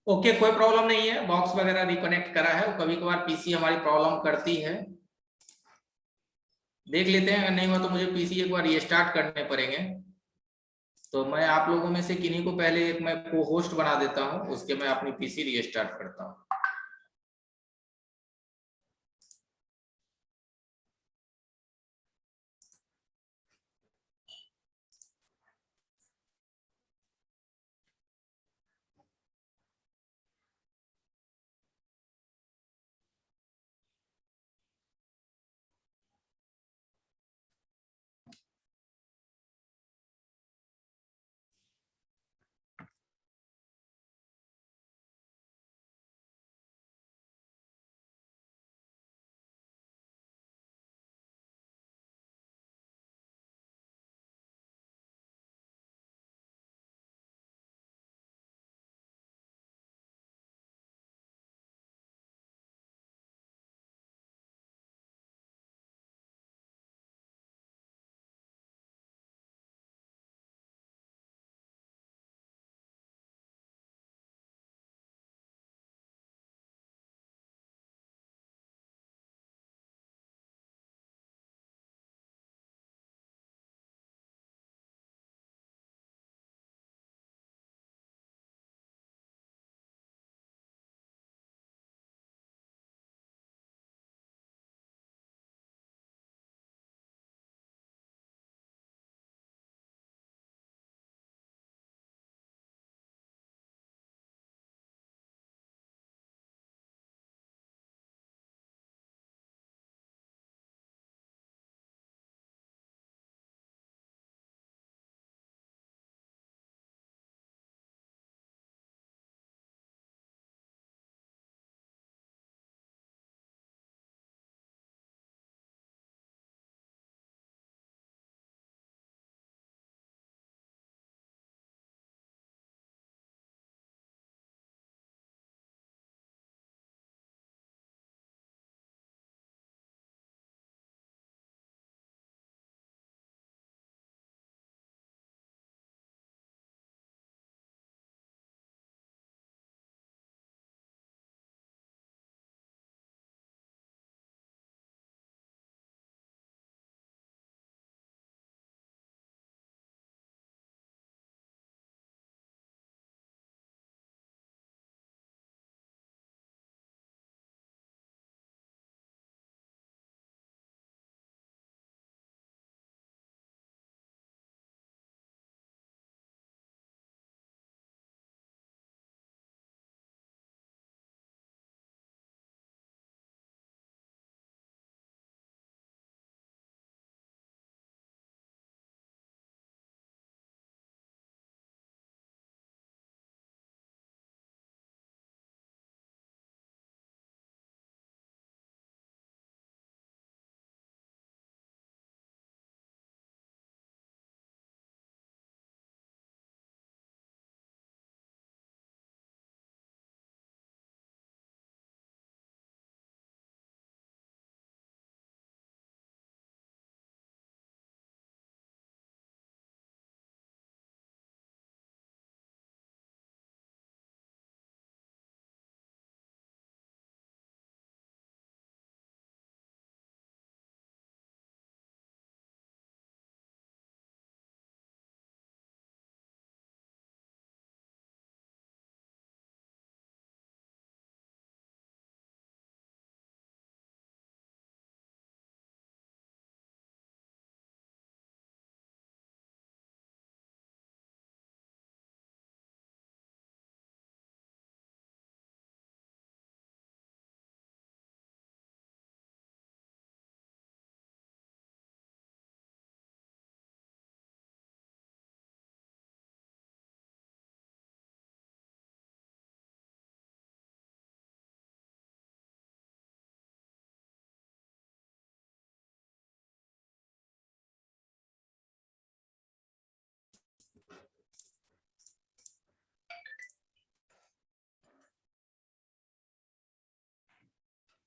ओके, कोई प्रॉब्लम नहीं है, बॉक्स वगैरह रिकनेक्ट करा है, कभी कभार पीसी हमारी प्रॉब्लम करती है। देख लेते हैं, अगर नहीं हुआ तो मुझे पीसी एक बार रीस्टार्ट करने पड़ेंगे। तो मैं आप लोगों में से किन्हीं को पहले एक मैं को होस्ट बना देता हूं, उसके मैं अपनी पीसी रीस्टार्ट करता हूं।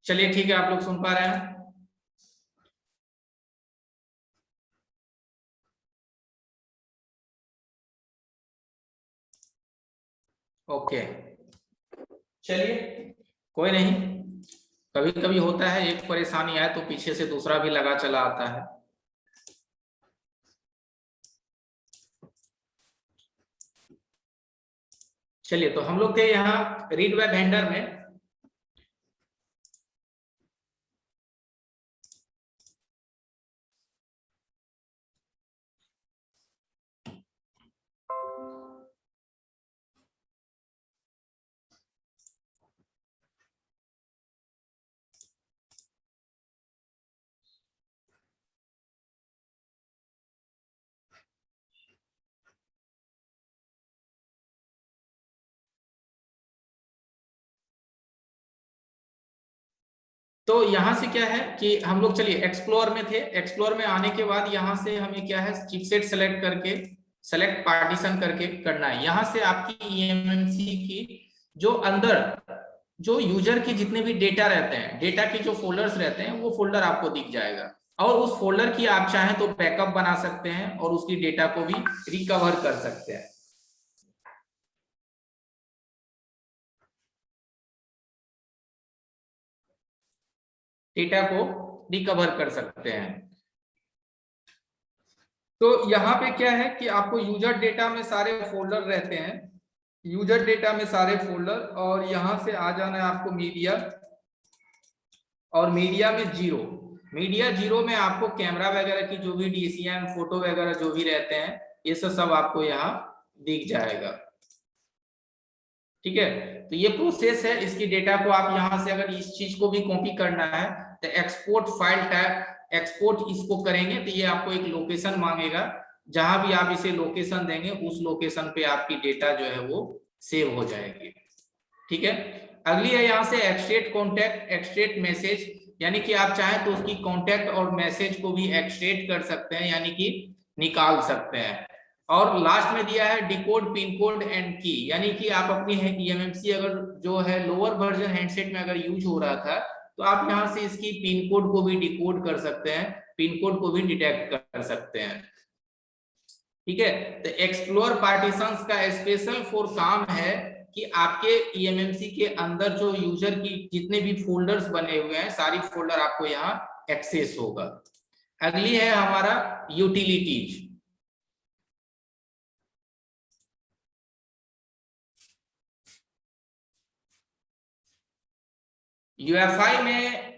चलिए ठीक है, आप लोग सुन पा रहे हैं? ओके, चलिए कोई नहीं, कभी कभी होता है, एक परेशानी आए तो पीछे से दूसरा भी लगा चला आता है। चलिए, तो हम लोग थे यहाँ रीड वेब वेंडर में। तो यहाँ से क्या है कि हम लोग, चलिए एक्सप्लोर में थे, एक्सप्लोर में आने के बाद यहाँ से हमें क्या है, चिपसेट सेलेक्ट करके, सेलेक्ट पार्टीशन करके करना है। यहाँ से आपकी ईएमएमसी की जो अंदर जो यूजर के जितने भी डेटा रहते हैं, डेटा के जो फोल्डर्स रहते हैं, वो फोल्डर आपको दिख जाएगा, और उस फोल्डर की आप चाहें तो बैकअप बना सकते हैं और उसकी डेटा को भी रिकवर कर सकते हैं। डेटा को रिकवर कर सकते हैं। तो यहाँ पे क्या है कि आपको यूजर डेटा में सारे फोल्डर रहते हैं, यूजर डेटा में सारे फोल्डर, और यहाँ से आ जाना है आपको मीडिया, और मीडिया में जीरो, मीडिया जीरो में आपको कैमरा वगैरह की जो भी डीसीएम फोटो वगैरह जो भी रहते हैं, ये सब आपको यहाँ दिख जाएगा। ठीक है, तो ये प्रोसेस है। इसकी डेटा को आप यहाँ से अगर इस चीज को भी कॉपी करना है तो एक्सपोर्ट फाइल टैब, एक्सपोर्ट इसको करेंगे तो ये आपको एक लोकेशन मांगेगा, जहां भी आप इसे लोकेशन देंगे उस लोकेशन पे आपकी डेटा जो है वो सेव हो जाएगी। ठीक है, अगली है यहाँ से एक्सट्रैक्ट कॉन्टैक्ट, एक्सट्रैक्ट मैसेज, यानी कि आप चाहें तो उसकी कॉन्टैक्ट और मैसेज को भी एक्सट्रैक्ट कर सकते हैं, यानी कि निकाल सकते हैं। और लास्ट में दिया है डिकोड पिन कोड एंड की, यानी कि आप अपनी ईएमएमसी अगर जो है लोअर वर्जन हैंडसेट में अगर यूज हो रहा था, तो आप यहाँ से इसकी पिन कोड को भी डिकोड कर सकते हैं, पिन कोड को भी डिटेक्ट कर सकते हैं। ठीक है, तो एक्सप्लोर पार्टीशंस का स्पेशल फॉर काम है कि आपके ईएमएमसी के अंदर जो यूजर की जितने भी फोल्डर्स बने हुए हैं, सारी फोल्डर आपको यहाँ एक्सेस होगा। अगली है हमारा यूटिलिटीज। यूएफआई में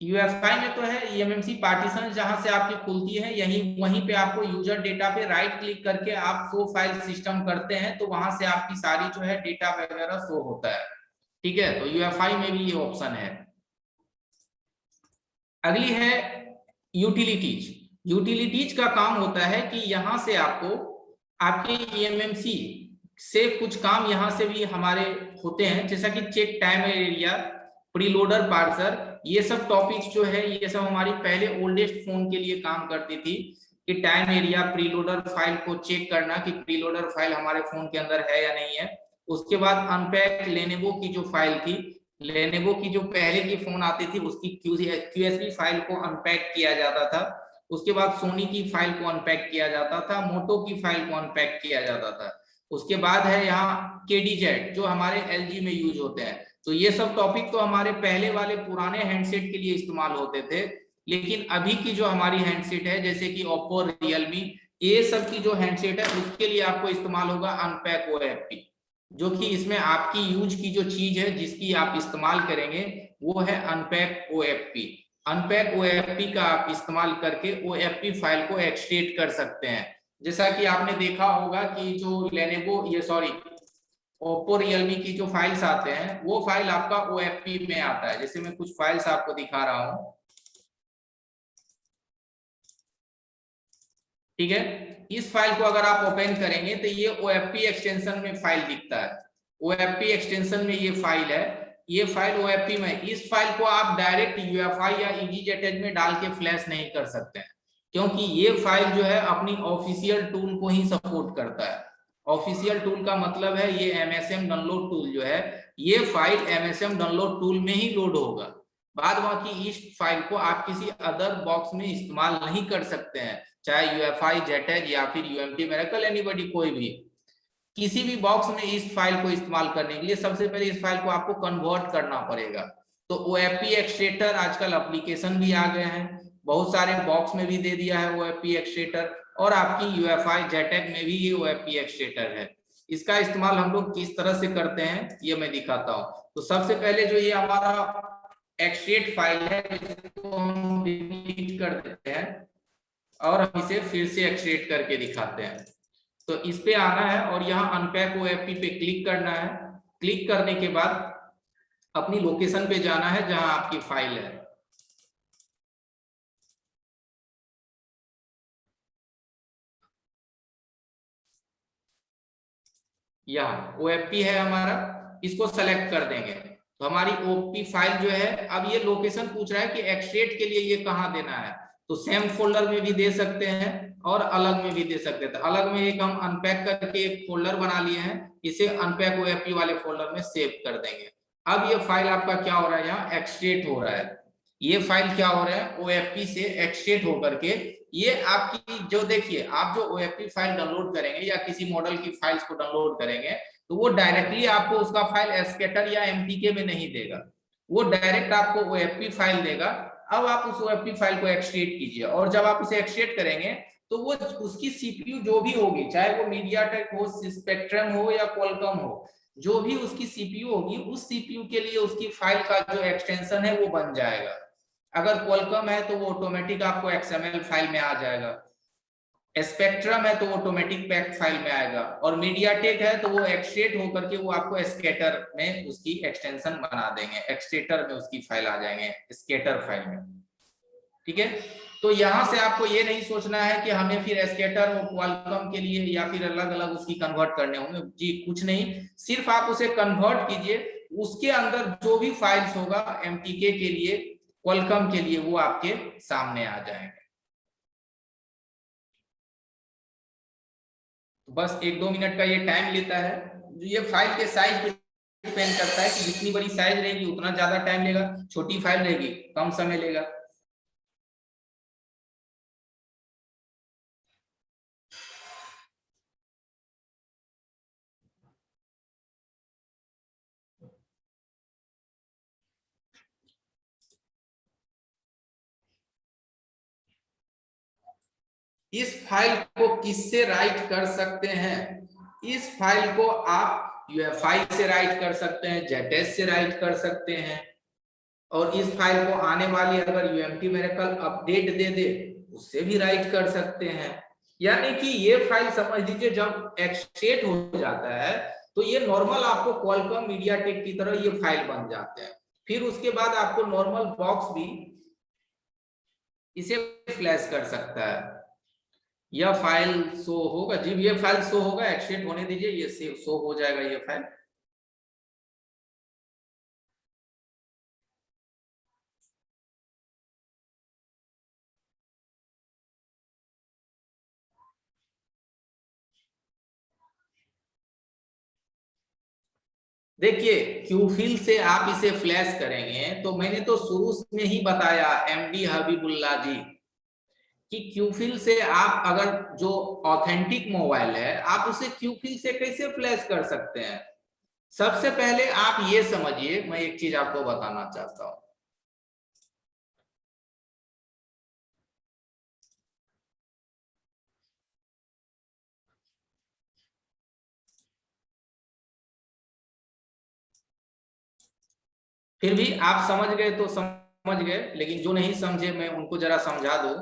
यूएफआई में तो है ईएमएमसी पार्टीशन, जहां से आपकी खुलती है, यही वहीं पे आपको यूजर डेटा पे राइट क्लिक करके आप शो फाइल सिस्टम करते हैं, तो वहां से आपकी सारी जो है डेटा वगैरह शो होता है। ठीक है, तो यूएफआई में भी ये ऑप्शन है। अगली है यूटिलिटीज। यूटिलिटीज का काम होता है कि यहां से आपको आपके ईएमएमसी से कुछ काम यहां से भी हमारे होते हैं, जैसा कि check time area, preloader parser, ये सब टॉपिक्स जो है ये सब हमारी पहले ओल्डेस्ट फोन के लिए काम करती थी, कि टाइम एरिया, प्रीलोडर फाइल को चेक करना कि प्रीलोडर फाइल हमारे फोन के अंदर है या नहीं है। उसके बाद अनपैक लेनेवो की जो फाइल थी, लेनेवो की जो पहले की फोन आती थी उसकी क्यूएसबी फाइल को अनपैक किया जाता था। उसके बाद सोनी की फाइल को अनपैक किया जाता था, मोटो की फाइल को अनपैक किया जाता था। उसके बाद है यहाँ केडीजेड जो हमारे एलजी में यूज होते हैं। तो ये सब टॉपिक तो हमारे पहले वाले पुराने हैंडसेट के लिए इस्तेमाल होते थे, लेकिन अभी की जो हमारी हैंडसेट है जैसे कि ओप्पो, रियलमी, ये सब की जो हैंडसेट है उसके लिए आपको इस्तेमाल होगा अनपैक ओएफपी, जो कि इसमें आपकी यूज की जो चीज है जिसकी आप इस्तेमाल करेंगे वो है अनपैक ओएफपी। अनपैक ओएफपी का आप इस्तेमाल करके ओएफपी फाइल को एक्सट्रैक्ट कर सकते हैं। जैसा कि आपने देखा होगा कि जो लेनेवो, ये सॉरी ओप्पो, रियलमी की जो फाइल्स आते हैं वो फाइल आपका ओएफपी में आता है। जैसे मैं कुछ फाइल्स आपको दिखा रहा हूं, ठीक है, इस फाइल को अगर आप ओपन करेंगे तो ये ओएफपी एक्सटेंशन में फाइल दिखता है, ओएफपी एक्सटेंशन में ये फाइल है, ये फाइल ओएफपी में। इस फाइल को आप डायरेक्ट यूएफआई या ईजीजेटएज में डाल के फ्लैश नहीं कर सकते हैं, क्योंकि ये फाइल जो है अपनी ऑफिशियल टूल को ही सपोर्ट करता है। ऑफिशियल टूल का मतलब है ये एमएसएम डाउनलोड टूल जो है, ये फाइल एमएसएम डाउनलोड टूल में ही लोड होगा। बाद बाकी इस फाइल को आप किसी अदर बॉक्स में इस्तेमाल नहीं कर सकते हैं, चाहे यूएफआई, जेटेक या फिर यूएमटी मिरेकल, एनीबॉडी, कोई भी किसी भी बॉक्स में इस फाइल को इस्तेमाल करने के लिए सबसे पहले इस फाइल को आपको कन्वर्ट करना पड़ेगा। तो ओएफपी एक्सट्रेटर आजकल एप्लीकेशन भी आ गए हैं, बहुत सारे बॉक्स में भी दे दिया है ओएफपी एक्सट्रेटर, और आपकी यूएफआई जेटेक में भी ये ओएफपी एक्सट्रेटर है। इसका इस्तेमाल हम लोग किस तरह से करते हैं ये मैं दिखाता हूँ। तो सबसे पहले जो ये हमारा एक्सट्रेट फाइल है इसको हम डिलीट कर देते हैं और हम इसे फिर से एक्सट्रेट करके दिखाते हैं। तो इस पे आना है और यहाँ अनपैक ओएफपी पे क्लिक करना है। क्लिक करने के बाद अपनी लोकेशन पे जाना है जहां आपकी फाइल है। यहाँ ओएफपी है हमारा, इसको सेलेक्ट कर देंगे तो हमारी ओपी फाइल जो है, अब ये लोकेशन पूछ रहा है कि एक्सट्रेट के लिए ये कहाँ देना है। तो सेम फोल्डर में भी दे सकते हैं और अलग में भी दे सकते हैं। तो अलग में एक हम अनपैक करके एक फोल्डर बना लिए हैं, इसे अनपैक ओएफपी वाले फोल्डर में सेव कर देंगे। अब ये फाइल आपका क्या हो रहा है, यहाँ एक्सट्रेट हो रहा है। ये फाइल क्या हो रहा है, ओएफपी से एक्सट्रेट होकर के ये आपकी जो, देखिए आप जो ओएफपी फाइल डाउनलोड करेंगे या किसी मॉडल की फाइल्स को डाउनलोड करेंगे तो वो डायरेक्टली आपको उसका फाइल एस्केटर या एमपीके में नहीं देगा, वो डायरेक्ट आपको ओएफपी फाइल देगा। अब आप उस ओएफपी फाइल को एक्सट्रेट कीजिए और जब आप उसे एक्सट्रेट करेंगे तो वो उसकी सीपीयू जो भी होगी, चाहे वो मीडियाटेक हो, स्पेक्ट्रम हो या क्वालकॉम हो, जो भी उसकी सीपीयू होगी उस सीपीयू के लिए उसकी फाइल का जो एक्सटेंशन है वो बन जाएगा। अगर क्वालकॉम है तो वो ऑटोमेटिक आपको एक्सएमएल फाइल में आ जाएगा, स्पेक्ट्रम है तो ऑटोमेटिक पैक फाइल में आएगा, और मीडियाटेक है तो वो एक्सट्रेट होकर के वो आपको स्केटर में उसकी एक्सटेंशन बना देंगे, एक्सट्रेटर में उसकी फाइल आ जाएंगे स्केटर फाइल में। ठीक है, तो यहां से आपको ये नहीं सोचना है कि हमें फिर स्केटर और क्वालकॉम के लिए या फिर अलग अलग उसकी कन्वर्ट करने होंगे, जी कुछ नहीं, सिर्फ आप उसे कन्वर्ट कीजिए, उसके अंदर जो भी फाइल्स होगा एमटीके के लिए, क्वालकॉम के लिए, वो आपके सामने आ जाएंगे। बस 1-2 मिनट का ये टाइम लेता है, ये फाइल के साइज पे डिपेंड करता है कि जितनी बड़ी साइज रहेगी उतना ज्यादा टाइम लेगा, छोटी फाइल रहेगी कम समय लेगा। इस फाइल को किससे राइट कर सकते हैं, इस फाइल को आप यूएफआई से राइट कर सकते हैं, जेटेस से राइट कर सकते हैं, और इस फाइल को आने वाली अगर यूएमटी मिरेकल अपडेट दे दे उससे भी राइट कर सकते हैं। यानी कि ये फाइल समझ लीजिए जब एक्सट्रेट हो जाता है तो ये नॉर्मल आपको क्वालकॉम मीडियाटेक की तरह ये फाइल बन जाते हैं। फिर उसके बाद आपको नॉर्मल बॉक्स भी इसे फ्लैश कर सकता है। यह फाइल शो होगा जी, ये फाइल शो होगा, एक्सट्रेट होने दीजिए, ये शो हो जाएगा ये फाइल। देखिए क्यूफिल से आप इसे फ्लैश करेंगे तो मैंने तो शुरू में ही बताया एमडी हबीबुल्ला जी कि क्यूफिल से आप अगर जो ऑथेंटिक मोबाइल है आप उसे क्यूफिल से कैसे फ्लैश कर सकते हैं। सबसे पहले आप ये समझिए, मैं एक चीज आपको बताना चाहता हूं। फिर भी आप समझ गए तो समझ गए, लेकिन जो नहीं समझे मैं उनको जरा समझा दूं।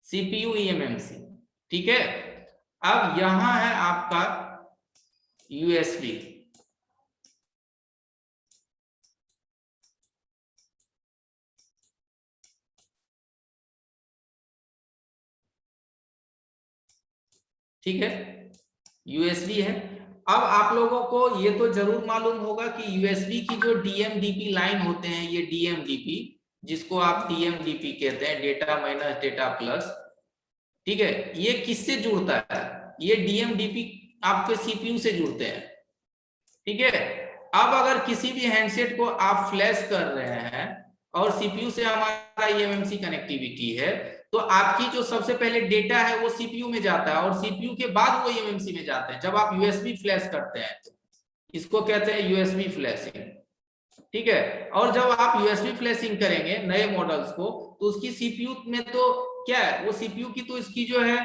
CPU eMMC, ठीक है। अब यहां है आपका USB, ठीक है, USB है। अब आप लोगों को ये तो जरूर मालूम होगा कि USB की जो DMDP लाइन होते हैं, ये DMDP जिसको आप TMDP कहते हैं, डेटा माइनस डेटा प्लस, ठीक है, ये किससे जुड़ता है? ये DMDP आपके CPU से जुड़ते हैं, ठीक है। अब अगर किसी भी हैंडसेट को आप फ्लैश कर रहे हैं और CPU से हमारा eMMC कनेक्टिविटी है, तो आपकी जो सबसे पहले डेटा है वो CPU में जाता है और CPU के बाद वो eMMC में जाते हैं। जब आप USB फ्लैश करते हैं तो इसको कहते हैं USB फ्लैशिंग, ठीक है। और जब आप USB फ्लैशिंग करेंगे नए मॉडल्स को, तो उसकी CPU में तो क्या है, वो CPU की तो इसकी जो है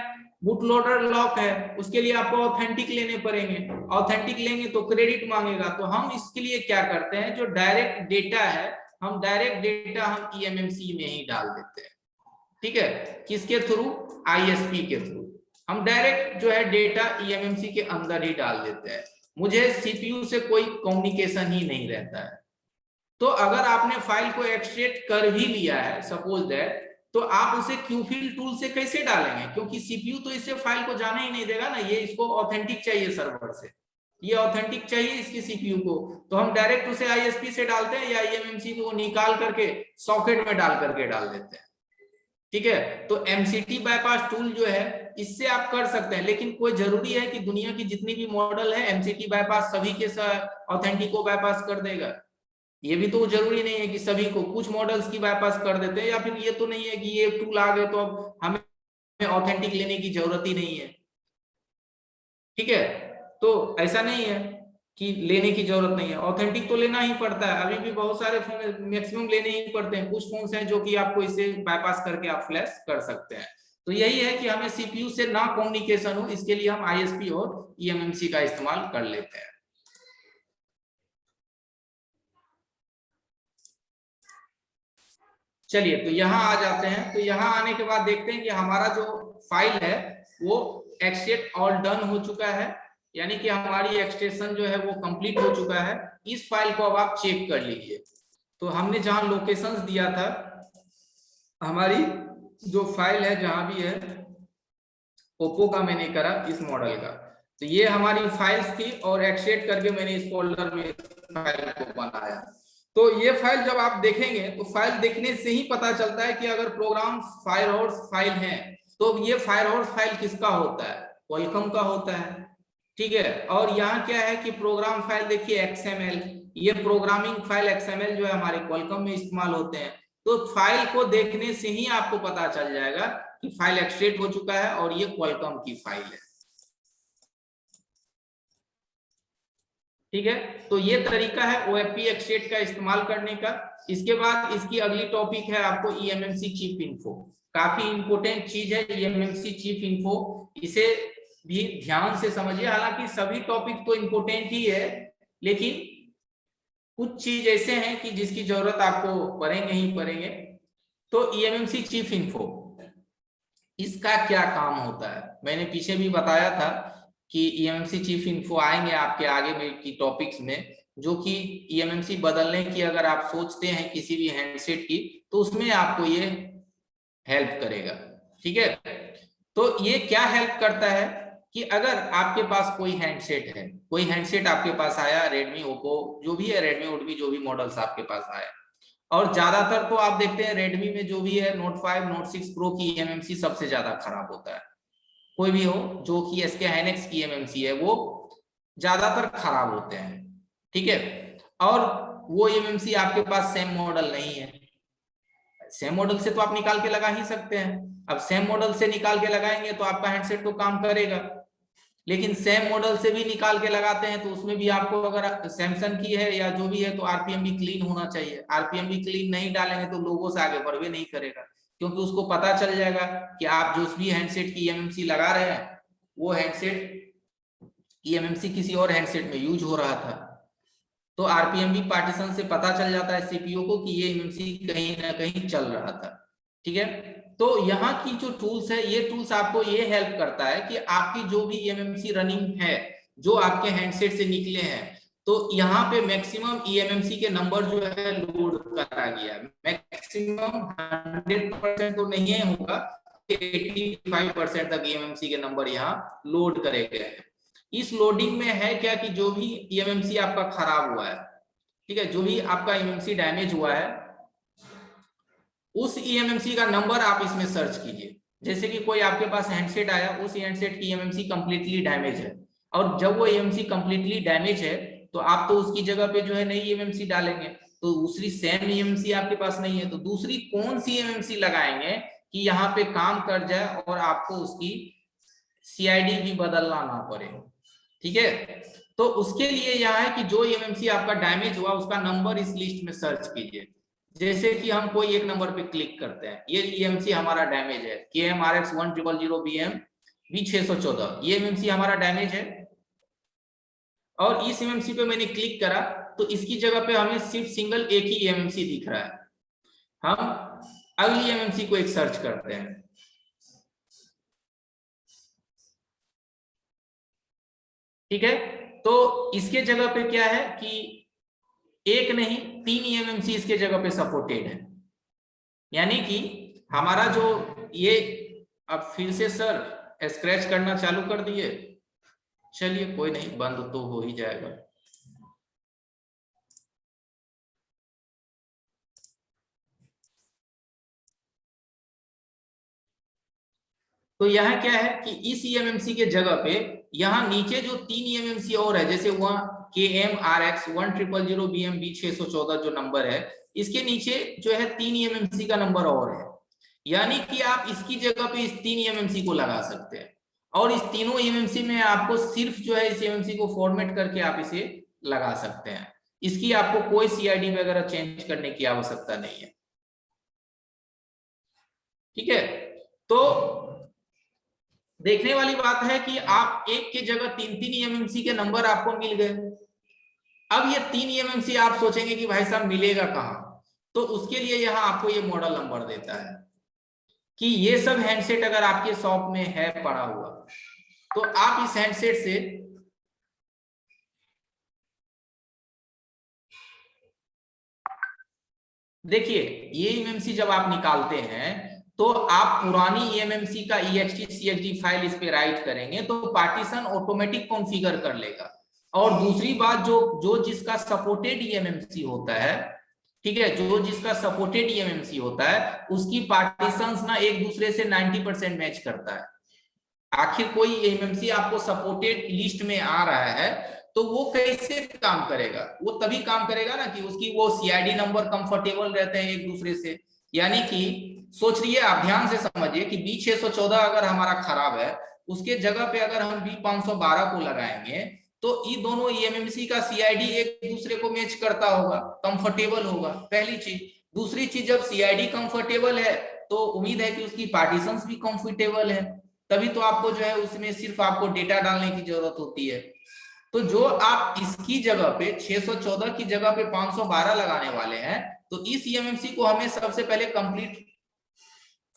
बूट लोडर लॉक है, उसके लिए आपको ऑथेंटिक लेने पड़ेंगे, ऑथेंटिक लेंगे तो क्रेडिट मांगेगा। तो हम इसके लिए क्या करते हैं, जो डायरेक्ट डेटा है हम डायरेक्ट डेटा हम eMMC में ही डाल देते हैं, ठीक है। किसके थ्रू? ISP के थ्रू हम डायरेक्ट जो है डेटा eMMC के अंदर ही डाल देते हैं, मुझे CPU से कोई कम्युनिकेशन ही नहीं रहता है। तो अगर आपने फाइल को एक्सट्रैक्ट कर भी लिया है सपोज दैट, तो आप उसे क्यूफिल टूल से कैसे डालेंगे, क्योंकि सीपीयू तो इससे फाइल को जाने ही नहीं देगा ना, ये इसको ऑथेंटिक चाहिए सर्वर से, ये ऑथेंटिक चाहिए इसकी सीपीयू को, तो हम डायरेक्ट उसे आईएसपी से डालते हैं या eMMC को निकाल करके सॉकेट में डाल करके डाल देते हैं, ठीक है। तो एमसीटी बाईपास टूल जो है इससे आप कर सकते हैं, लेकिन कोई जरूरी है कि दुनिया की जितनी भी मॉडल है एमसीटी बाईपास सभी के ऑथेंटिक को बाईपास कर देगा? ये भी तो जरूरी नहीं है कि सभी को, कुछ मॉडल्स की बाईपास कर देते हैं, या फिर ये तो नहीं है कि ये टूल आ गए तो अब हमें ऑथेंटिक लेने की जरूरत ही नहीं है, ठीक है। तो ऐसा नहीं है कि लेने की जरूरत नहीं है, ऑथेंटिक तो लेना ही पड़ता है। अभी भी बहुत सारे फोन मैक्सिमम लेने ही पड़ते हैं, कुछ फोन्स हैं जो कि आपको इसे बाईपास करके आप फ्लैश कर सकते हैं। तो यही है कि हमें सीपीयू से ना कम्युनिकेशन हो, इसके लिए हम आईएसपी और eMMC का इस्तेमाल कर लेते हैं। चलिए तो यहाँ आ जाते हैं। तो यहाँ आने के बाद देखते हैं कि हमारा जो फाइल है वो एक्सट्रैक्ट ऑल डन हो चुका है, यानी कि हमारी एक्सट्रैक्शन जो है वो कंप्लीट हो चुका है। इस फाइल को अब आप चेक कर लीजिए। तो हमने जहां लोकेशंस दिया था, हमारी जो फाइल है जहां भी है, ओप्पो का मैंने करा इस मॉडल का, तो ये हमारी फाइल्स थी और एक्सट्रैक्ट करके मैंने इस फोल्डर में फाइल को बनाया। तो ये फाइल जब आप देखेंगे तो फाइल देखने से ही पता चलता है कि अगर प्रोग्राम फायरहॉर्स फाइल है तो ये फायरहॉर्स फाइल किसका होता है, क्वालकॉम का होता है, ठीक है। और यहाँ क्या है कि प्रोग्राम फाइल देखिए XML, ये प्रोग्रामिंग फाइल XML जो है हमारे क्वालकॉम में इस्तेमाल होते हैं। तो फाइल को देखने से ही आपको पता चल जाएगा कि फाइल एक्सट्रैक्ट हो चुका है और ये क्वालकॉम की फाइल है, ठीक है। तो ये तरीका है OFP एक्सट्रैक्ट का इस्तेमाल करने का। इसके बाद इसकी अगली टॉपिक है आपको eMMC चीप इन्फो, काफी इंपोर्टेंट चीज है eMMC चीप इन्फो, इसे भी ध्यान से समझिए। हालांकि सभी टॉपिक तो इंपोर्टेंट ही है, लेकिन कुछ चीज ऐसे हैं कि जिसकी जरूरत आपको पड़ेंगे ही पड़ेंगे। तो eMMC चीप इन्फो, इसका क्या काम होता है, मैंने पीछे भी बताया था कि eMMC चीफ इन्फो आएंगे आपके आगे में की टॉपिक्स में, जो कि eMMC बदलने की अगर आप सोचते हैं किसी भी हैंडसेट की, तो उसमें आपको ये हेल्प करेगा, ठीक है। तो ये क्या हेल्प करता है कि अगर आपके पास कोई हैंडसेट है, कोई हैंडसेट आपके पास आया, रेडमी, ओप्पो जो भी है, रेडमी ओडमी जो भी मॉडल्स आपके पास आए, और ज्यादातर तो आप देखते हैं रेडमी में जो भी है Note 5 Note 6 Pro की eMMC सबसे ज्यादा खराब होता है। कोई भी हो, जो कि SK Hynix की eMMC है वो ज्यादातर खराब होते हैं, ठीक है। और वो eMMC आपके पास सेम मॉडल नहीं है, सेम मॉडल से तो आप निकाल के लगा ही सकते हैं। अब सेम मॉडल से निकाल के लगाएंगे तो आपका हैंडसेट तो काम करेगा, लेकिन सेम मॉडल से भी निकाल के लगाते हैं तो उसमें भी आपको, अगर सैमसंग की है या जो भी है, तो आरपीएम भी क्लीन होना चाहिए। आरपीएम भी क्लीन नहीं डालेंगे तो लोगों से आगे बढ़वे नहीं करेगा, क्योंकि उसको पता चल जाएगा कि आप जो भी हैंडसेट की eMMC लगा रहे हैं वो हैंडसेट eMMC किसी और हैंडसेट में यूज हो रहा था। तो आरपीएम भी पार्टीशन से पता चल जाता है सीपीयू को कि ये eMMC कहीं ना कहीं चल रहा था, ठीक है। तो यहाँ की जो टूल्स है, ये टूल्स आपको ये हेल्प करता है कि आपकी जो भी ईएमएमसी रनिंग है, जो आपके हैंडसेट से निकले हैं, तो यहाँ पे मैक्सिमम ईएमएमसी के नंबर जो है लोड करा गया है। मैक्सिमम 100% तो नहीं है होगा, 85% तक ईएमएमसी के नंबर यहाँ लोड करे गए हैं। इस लोडिंग में है क्या कि जो भी ईएमएमसी आपका खराब हुआ है, ठीक है, जो भी आपका ईएमएमसी डैमेज हुआ है, उस ईएमएमसी का नंबर आप इसमें सर्च कीजिए। जैसे कि कोई आपके पास हैंडसेट आया, उस हैंडसेट की ईएमएमसी कंप्लीटली डैमेज है, और जब वो ईएमएमसी कंप्लीटली डैमेज है तो आप तो उसकी जगह पे जो है नई ईएमएमसी डालेंगे, तो दूसरी सेम ईएमएमसी आपके पास नहीं है, तो दूसरी कौन सी ईएमएमसी लगाएंगे कि यहाँ पे काम कर जाए और आपको उसकी सीआईडी भी बदलना ना पड़े। ठीक है, तो उसके लिए यहाँ है कि जो ईएमएमसी आपका डैमेज हुआ उसका नंबर इस लिस्ट में सर्च कीजिए। जैसे कि हम कोई एक नंबर पे क्लिक करते हैं, ये ईएमसी हमारा डैमेज है, KM-RX 1000 BM B614, ये ईएमसी हमारा डैमेज है, और इस ईएमसी पे मैंने क्लिक करा तो इसकी जगह पे हमें सिर्फ सिंगल एक ही ईएमसी दिख रहा है। हम अगली ईएमसी को एक सर्च करते हैं। ठीक है, तो इसके जगह पे क्या है कि एक नहीं 3 ईएमएमसी इसके जगह पे सपोर्टेड है, यानी कि हमारा जो ये, अब फिर से सर स्क्रैच करना चालू कर दिए, चलिए कोई नहीं, बंद तो हो ही जाएगा। तो यहाँ क्या है कि इस ईएमएमसी के जगह पे यहाँ नीचे जो 3 ईएमएमसी और है, जैसे वह KM-RX 1000 BM B614 जो नंबर है, इसके नीचे जो है 3 ईएमएमसी का नंबर और है, यानी कि आप इसकी जगह पे इस 3 ईएमएमसी को लगा सकते हैं, और इस तीनों ईएमएमसी में आपको सिर्फ जो है इस ईएमएमसी को फॉर्मेट करके आप इसे लगा सकते हैं। इसकी आपको कोई सीआईडी वगैरह चेंज करने की आवश्यकता नहीं है। ठीक है, तो देखने वाली बात है कि आप एक की जगह 3-3 ईएमएमसी के नंबर आपको मिल गए। अब ये 3 ईएमएमसी आप सोचेंगे कि भाई साहब मिलेगा कहां, तो उसके लिए यहाँ आपको ये मॉडल नंबर देता है कि ये सब हैंडसेट अगर आपके शॉप में है पड़ा हुआ, तो आप इस हैंडसेट से देखिए, ये ईएमएमसी जब आप निकालते हैं तो आप पुरानी ईएमएमसी का EXT CXD फाइल इस पे राइट करेंगे तो पार्टीशन ऑटोमेटिक कॉन्फ़िगर कर लेगा। और दूसरी बात, जो जो जिसका सपोर्टेड ईएमएमसी होता है, ठीक है, जो जिसका सपोर्टेड ईएमएमसी होता है उसकी पार्टीशंस ना एक दूसरे से 90% मैच करता है। आखिर कोई ईएमएमसी आपको सपोर्टेड लिस्ट में आ रहा है तो वो कैसे काम करेगा, वो तभी काम करेगा ना कि उसकी वो सीआईडी नंबर कंफर्टेबल रहते हैं एक दूसरे से। यानी कि सोच रही है, आप ध्यान से समझिए कि B614 अगर हमारा खराब है, उसके जगह पे अगर हम B512 को लगाएंगे तो ये दोनों ईएमएमसी का सीआईडी एक दूसरे को मैच करता होगा, कंफर्टेबल होगा, पहली चीज। दूसरी चीज, जब सीआईडी कंफर्टेबल है तो उम्मीद है कि उसकी पार्टीशंस भी कंफर्टेबल है, तभी तो आपको जो है उसमें सिर्फ आपको डेटा डालने की जरूरत होती है। तो जो आप इसकी जगह पे 614 की जगह पे 512 लगाने वाले हैं, तो इस ईएमएमसी को हमें सबसे पहले कंप्लीट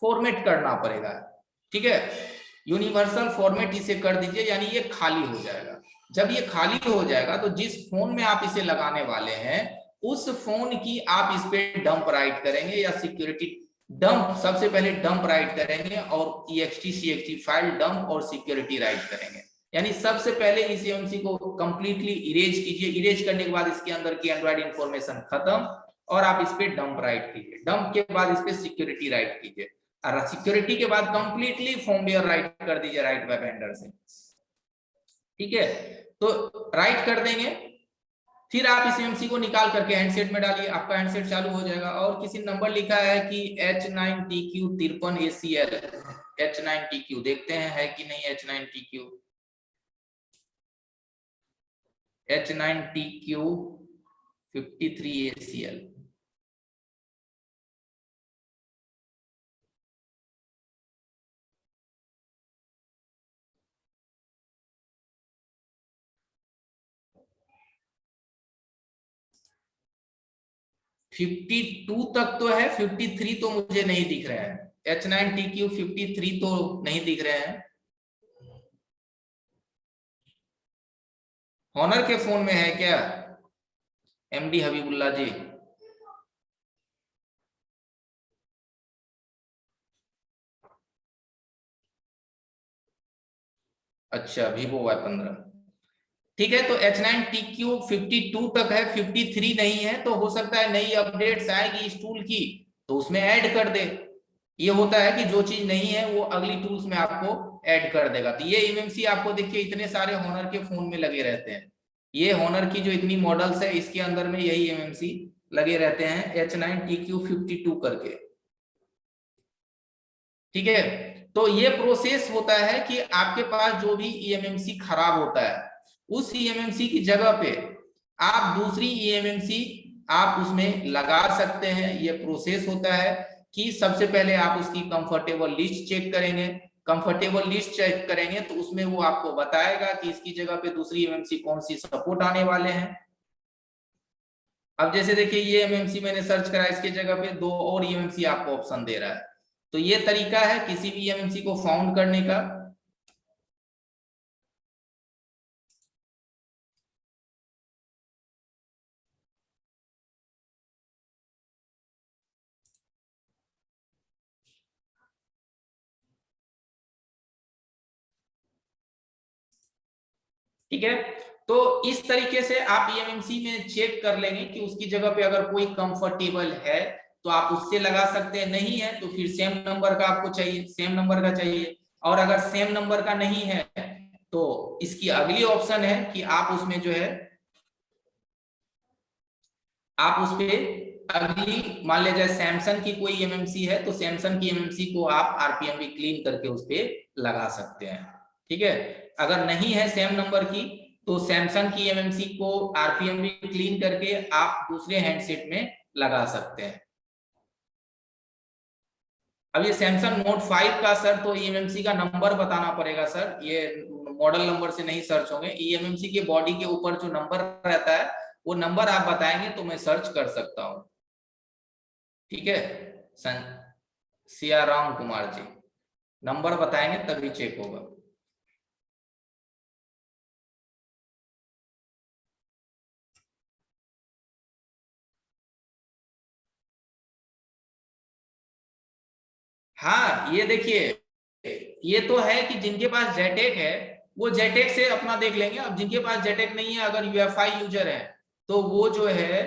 फॉर्मेट करना पड़ेगा। ठीक है, यूनिवर्सल फॉर्मेट इसे कर दीजिए, यानी ये खाली हो जाएगा। जब ये खाली हो जाएगा तो जिस फोन में आप इसे लगाने वाले हैं उस फोन की आप इस पे डंप राइट करेंगे या सिक्योरिटी डंप, सबसे पहले डंप राइट करेंगे और EXT CXD फाइल डंप और सिक्योरिटी राइट करेंगे। यानी सबसे पहले इस ईएमसी को कंप्लीटली इरेज कीजिए, इरेज करने के बाद इसके अंदर की एंड्रॉइड इंफॉर्मेशन खत्म, और आप इस पे डंप राइट कीजिए, डंप के बाद इस पे सिक्योरिटी राइट कीजिए, और सिक्योरिटी के बाद कंप्लीटली फॉर्मवेयर राइट कर दीजिए राइट वेब एंडर से। ठीक है, तो राइट कर देंगे, फिर आप इस ईएमसी को निकाल करके हैंडसेट में डालिए, आपका हैंडसेट चालू हो जाएगा। और किसी नंबर लिखा है कि H9TQ53ACL, H9TQ देखते हैं है कि नहीं, H9TQ H9TQ53ACL। 52 तक तो है, 53 तो मुझे नहीं दिख रहा है। H9TQ 53 तो नहीं दिख रहे हैं। हॉनर के फोन में है क्या MD हबीबुल्ला जी? अच्छा, Vivo Y15, ठीक है। तो H9TQ 52 तक है, 53 नहीं है, तो हो सकता है नई अपडेट्स आएगी इस टूल की तो उसमें ऐड कर दे। ये होता है कि जो चीज नहीं है वो अगली टूल्स में आपको ऐड कर देगा। तो ये MMC आपको देखिए इतने सारे हॉनर के फोन में लगे रहते हैं। ये हॉनर की जो इतनी मॉडल्स है इसके अंदर में यही MMC लगे रहते हैं, H9TQ 52 करके, ठीक है। तो ये प्रोसेस होता है कि आपके पास जो भी eMMC खराब होता है उस eMMC की जगह पे आप दूसरी eMMC आप उसमें लगा सकते हैं। ये प्रोसेस होता है कि सबसे पहले आप उसकी कंफर्टेबल लिस्ट चेक करेंगे। कंफर्टेबल लिस्ट चेक करेंगे तो उसमें वो आपको बताएगा कि इसकी जगह पे दूसरी eMMC कौन सी सपोर्ट आने वाले हैं। अब जैसे देखिए ये MMC मैंने सर्च करा, इसके जगह पे दो और eMMC आपको ऑप्शन दे रहा है। तो ये तरीका है किसी भी MMC को फाउंड करने का। ठीक है, तो इस तरीके से आप eMMC में चेक कर लेंगे कि उसकी जगह पे अगर कोई कंफर्टेबल है तो आप उससे लगा सकते हैं, नहीं है तो फिर सेम नंबर का आपको चाहिए, सेम नंबर का चाहिए। और अगर सेम नंबर का नहीं है तो इसकी अगली ऑप्शन है कि आप उसमें जो है आप उस पे अगली मान लीजिए सैमसंग की कोई एमएमसी है तो सैमसंग की एमएमसी को आप आरपीएम भी क्लीन करके उस पे लगा सकते हैं। ठीक है, अगर नहीं है सेम नंबर की तो सैमसंग की एमएमसी को आरपीएम भी क्लीन करके आप दूसरे हैंडसेट में लगा सकते हैं। अब ये सैमसंग नोट 5 का सर तो ईएमएमसी का नंबर बताना पड़ेगा सर, ये मॉडल नंबर से नहीं सर्च होंगे। ईएमएमसी के बॉडी के ऊपर जो नंबर रहता है वो नंबर आप बताएंगे तो मैं सर्च कर सकता हूं। ठीक है, सिया राम कुमार जी नंबर बताएंगे तभी चेक होगा। हाँ ये देखिए, ये तो है कि जिनके पास जेटेक है वो जेटेक से अपना देख लेंगे। अब जिनके पास जेटेक नहीं है, अगर यूएफआई यूजर है तो वो जो है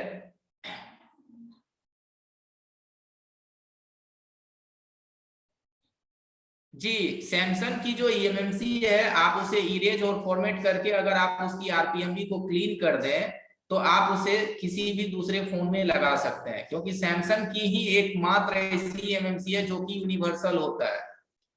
जी सैमसंग की जो ईएमएमसी है आप उसे इरेज और फॉर्मेट करके अगर आप उसकी आरपीएमबी को क्लीन कर दें तो आप उसे किसी भी दूसरे फोन में लगा सकते हैं, क्योंकि सैमसंग की ही एकमात्र ऐसी ईएमएमसी है जो कि यूनिवर्सल होता है।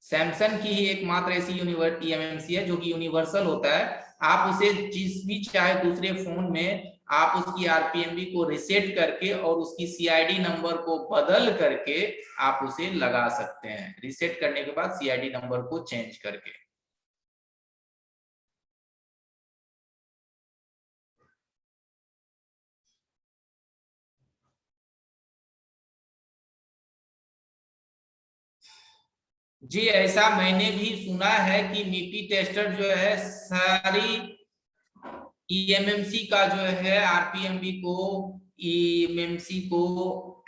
सैमसंग की ही एकमात्र ऐसी ईएमएमसी है जो कि यूनिवर्सल होता है। आप उसे जिस भी चाहे दूसरे फोन में आप उसकी आरपीएमबी को रिसेट करके और उसकी सीआईडी नंबर को बदल करके आप उसे लगा सकते हैं, रिसेट करने के बाद सीआईडी नंबर को चेंज करके। जी ऐसा मैंने भी सुना है कि मीपी टेस्टर जो है सारी ईएमएमसी का जो है आरपीएमबी को ईएमएमसी को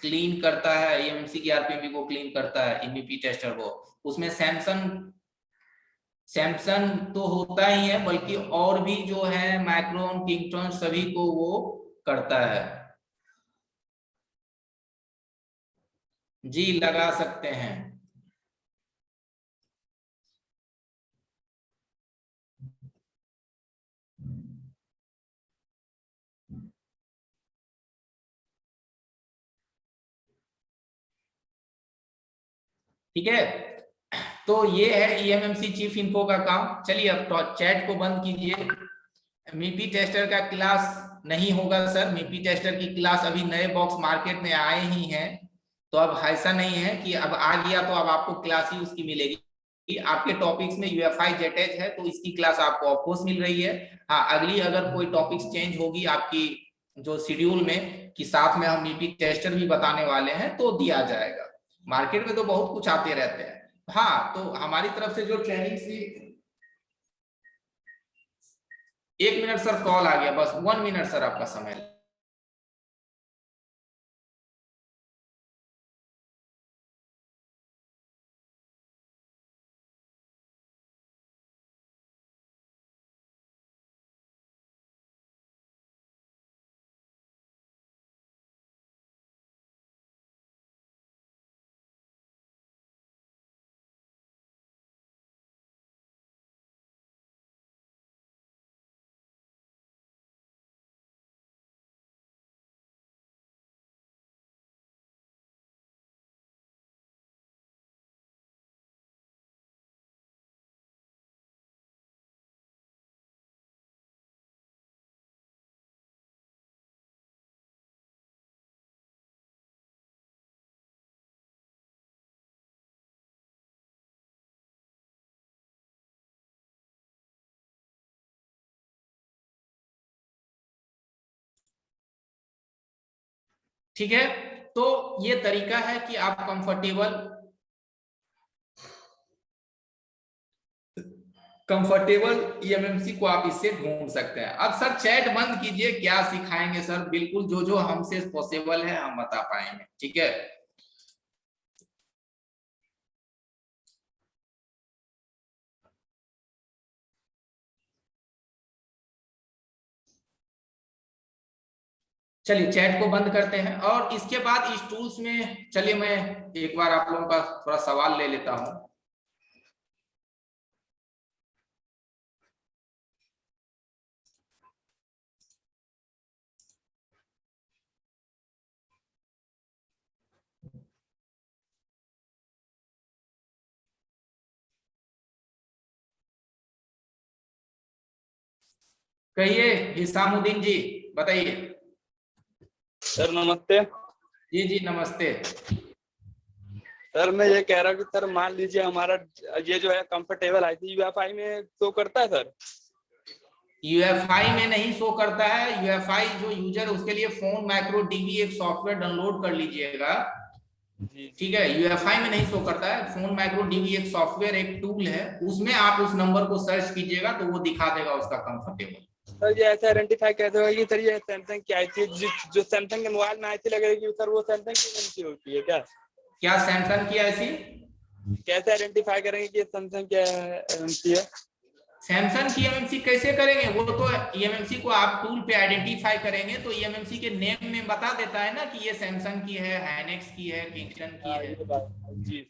क्लीन करता है, ईएमएमसी की आरपीएमबी को क्लीन करता है ईमीपी टेस्टर को। उसमें सैमसंग सैमसंग तो होता ही है बल्कि और भी जो है माइक्रोन किंगटन सभी को वो करता है। जी लगा सकते हैं। ठीक है, तो ये है ईएमएमसी चीफ इन्फो का काम। चलिए अब तो चैट को बंद कीजिए। मीपी टेस्टर का क्लास नहीं होगा सर, मीपी टेस्टर की क्लास अभी नए बॉक्स मार्केट में आए ही हैं, तो अब ऐसा नहीं है कि अब आ गया तो अब आपको क्लास ही उसकी मिलेगी। आपके टॉपिक्स में यूएफआई जेटेज है तो इसकी क्लास आपको ऑफकोर्स मिल रही है। हाँ अगली अगर कोई टॉपिक्स चेंज होगी आपकी जो शेड्यूल में कि साथ में हम ईपी टेस्टर भी बताने वाले हैं तो दिया जाएगा। मार्केट में तो बहुत कुछ आते रहते हैं। हाँ, तो हमारी तरफ से जो ट्रेनिंग सी, 1 मिनट सर, कॉल आ गया, बस 1 मिनट सर आपका समय। ठीक है, तो ये तरीका है कि आप कंफर्टेबल ईएमएमसी को आप इससे ढूंढ सकते हैं। अब सर चैट बंद कीजिए, क्या सिखाएंगे सर, बिल्कुल जो जो हमसे पॉसिबल है हम बता पाएंगे। ठीक है, चलिए चैट को बंद करते हैं और इसके बाद इस टूल्स में चलिए मैं एक बार आप लोगों का थोड़ा सवाल ले लेता हूं। कहिए हिसामुद्दीन जी, बताइए। सर नमस्ते। जी जी नमस्ते। सर मैं ये कह रहा हूँ कि सर मान लीजिए हमारा ये जो है कंफर्टेबल यूएफआई में शो करता है सर। यूएफआई में नहीं शो करता है। यूएफआई जो यूजर उसके लिए फोन माइक्रो डीबी एक सॉफ्टवेयर डाउनलोड कर लीजिएगा। ठीक है, यूएफआई में नहीं शो करता है। फोन माइक्रो डीबी एक सॉफ्टवेयर, एक टूल है, उसमें आप उस नंबर को सर्च कीजिएगा तो वो दिखा देगा उसका कंफर्टेबल। सर ये ऐसे आइडेंटिफाई कैसे होगा कि सर ये सैमसंग की आई थी, जो सैमसंग के मोबाइल में आई थी लगेगी सर, वो सैमसंग की एजेंसी होती है क्या? क्या सैमसंग की ऐसी? कैसे आइडेंटिफाई करेंगे कि सैमसंग की एजेंसी है? सैमसंग की ईएमएमसी कैसे करेंगे? वो तो ईएमएमसी को आप टूल पे आइडेंटिफाई करेंगे तो ईएमएमसी के नेम में बता देता है ना कि ये सैमसंग की है, हाइनेक्स की है, किंगस्टन की है। जी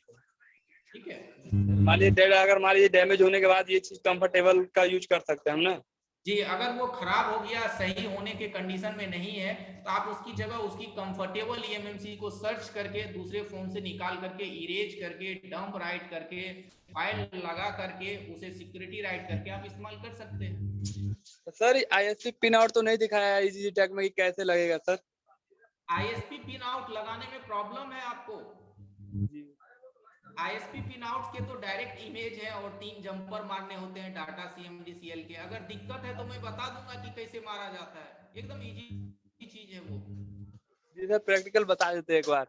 ठीक है, मान लीजिए अगर मान लीजिए डैमेज होने के बाद ये चीज कंफर्टेबल का यूज कर सकते हैं हम ना? जी, अगर वो खराब हो गया, सही होने के कंडीशन में नहीं है, तो आप उसकी जगह उसकी कंफर्टेबल ईएमएमसी को सर्च करके दूसरे फोन से निकाल करके, इरेज करके, डंप राइट करके, फाइल लगा करके, उसे सिक्योरिटी राइट करके आप इस्तेमाल कर सकते हैं। सर आईएसपी पिन आउट तो नहीं दिखाया है इजी टैग में कि कैसे लगेगा सर? आईएसपी पिन आउट लगाने में प्रॉब्लम है आपको? आईएसपी पिन आउट के तो डायरेक्ट इमेज है और 3 जंपर मारने होते हैं डाटा सीएमडीसीएल के। अगर दिक्कत है तो मैं बता दूंगा कि कैसे मारा जाता है, एकदम इजी चीज है वो। जी सर प्रैक्टिकल बता देते एक बार।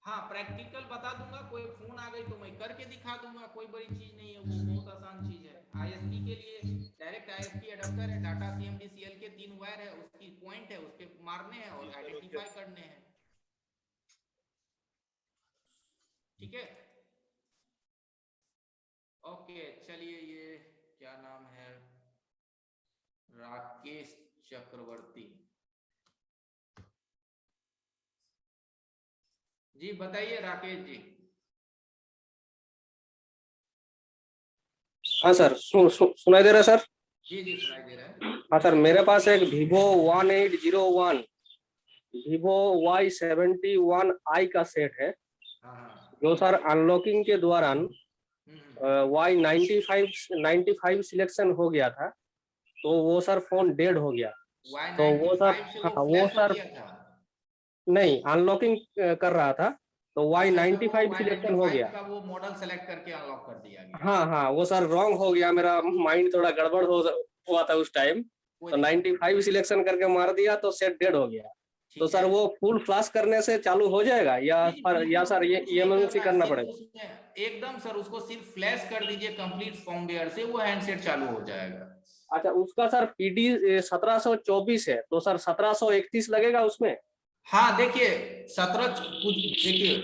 हाँ, प्रैक्टिकल बता दूंगा, कोई फोन आ गई तो मैं करके दिखा दूंगा, कोई बड़ी चीज नहीं है वो, बहुत आसान चीज है। आईएसपी के लिए डायरेक्ट आईएसपी अडेप्टर है, डाटा सीएमडीसीएल के 3 वायर है, उसकी पॉइंट है, उसके मारने हैं और आइडेंटिफाई करने हैं। ठीक है, ओके, चलिए ये क्या नाम है, राकेश चक्रवर्ती जी, बताइए राकेश जी। हाँ सर, सुनाई दे रहा है सर? जी जी सुनाई दे रहा है। हाँ सर, मेरे पास एक Vivo Y71i का सेट है। हाँ जो सर अनलॉकिंग के दौरान Y95 सिलेक्शन हो गया था, तो वो सर फोन डेड हो गया। तो वो सर, हाँ वो सर नहीं, अनलॉकिंग कर रहा था तो Y95 सिलेक्शन हो गया। का वो मॉडल सेलेक्ट करके अनलॉक कर दिया गया। हाँ हाँ, वो सर रॉन्ग हो गया, मेरा माइंड थोड़ा गड़बड़ हो हुआ था उस टाइम। तो 95 सिलेक्शन करके मार दिया तो सेट डेड हो गया। तो सर वो फुल फ्लैश करने से चालू हो जाएगा या सर ये emergency करना पड़ेगा? एकदम सर, उसको सिर्फ फ्लैश कर दीजिए कंप्लीट फर्मवेयर से, वो हैंडसेट चालू हो जाएगा। अच्छा, उसका सर PD 1724 है, तो सर 1731 लगेगा उसमें? हाँ देखिए, 17 कुछ देखिए,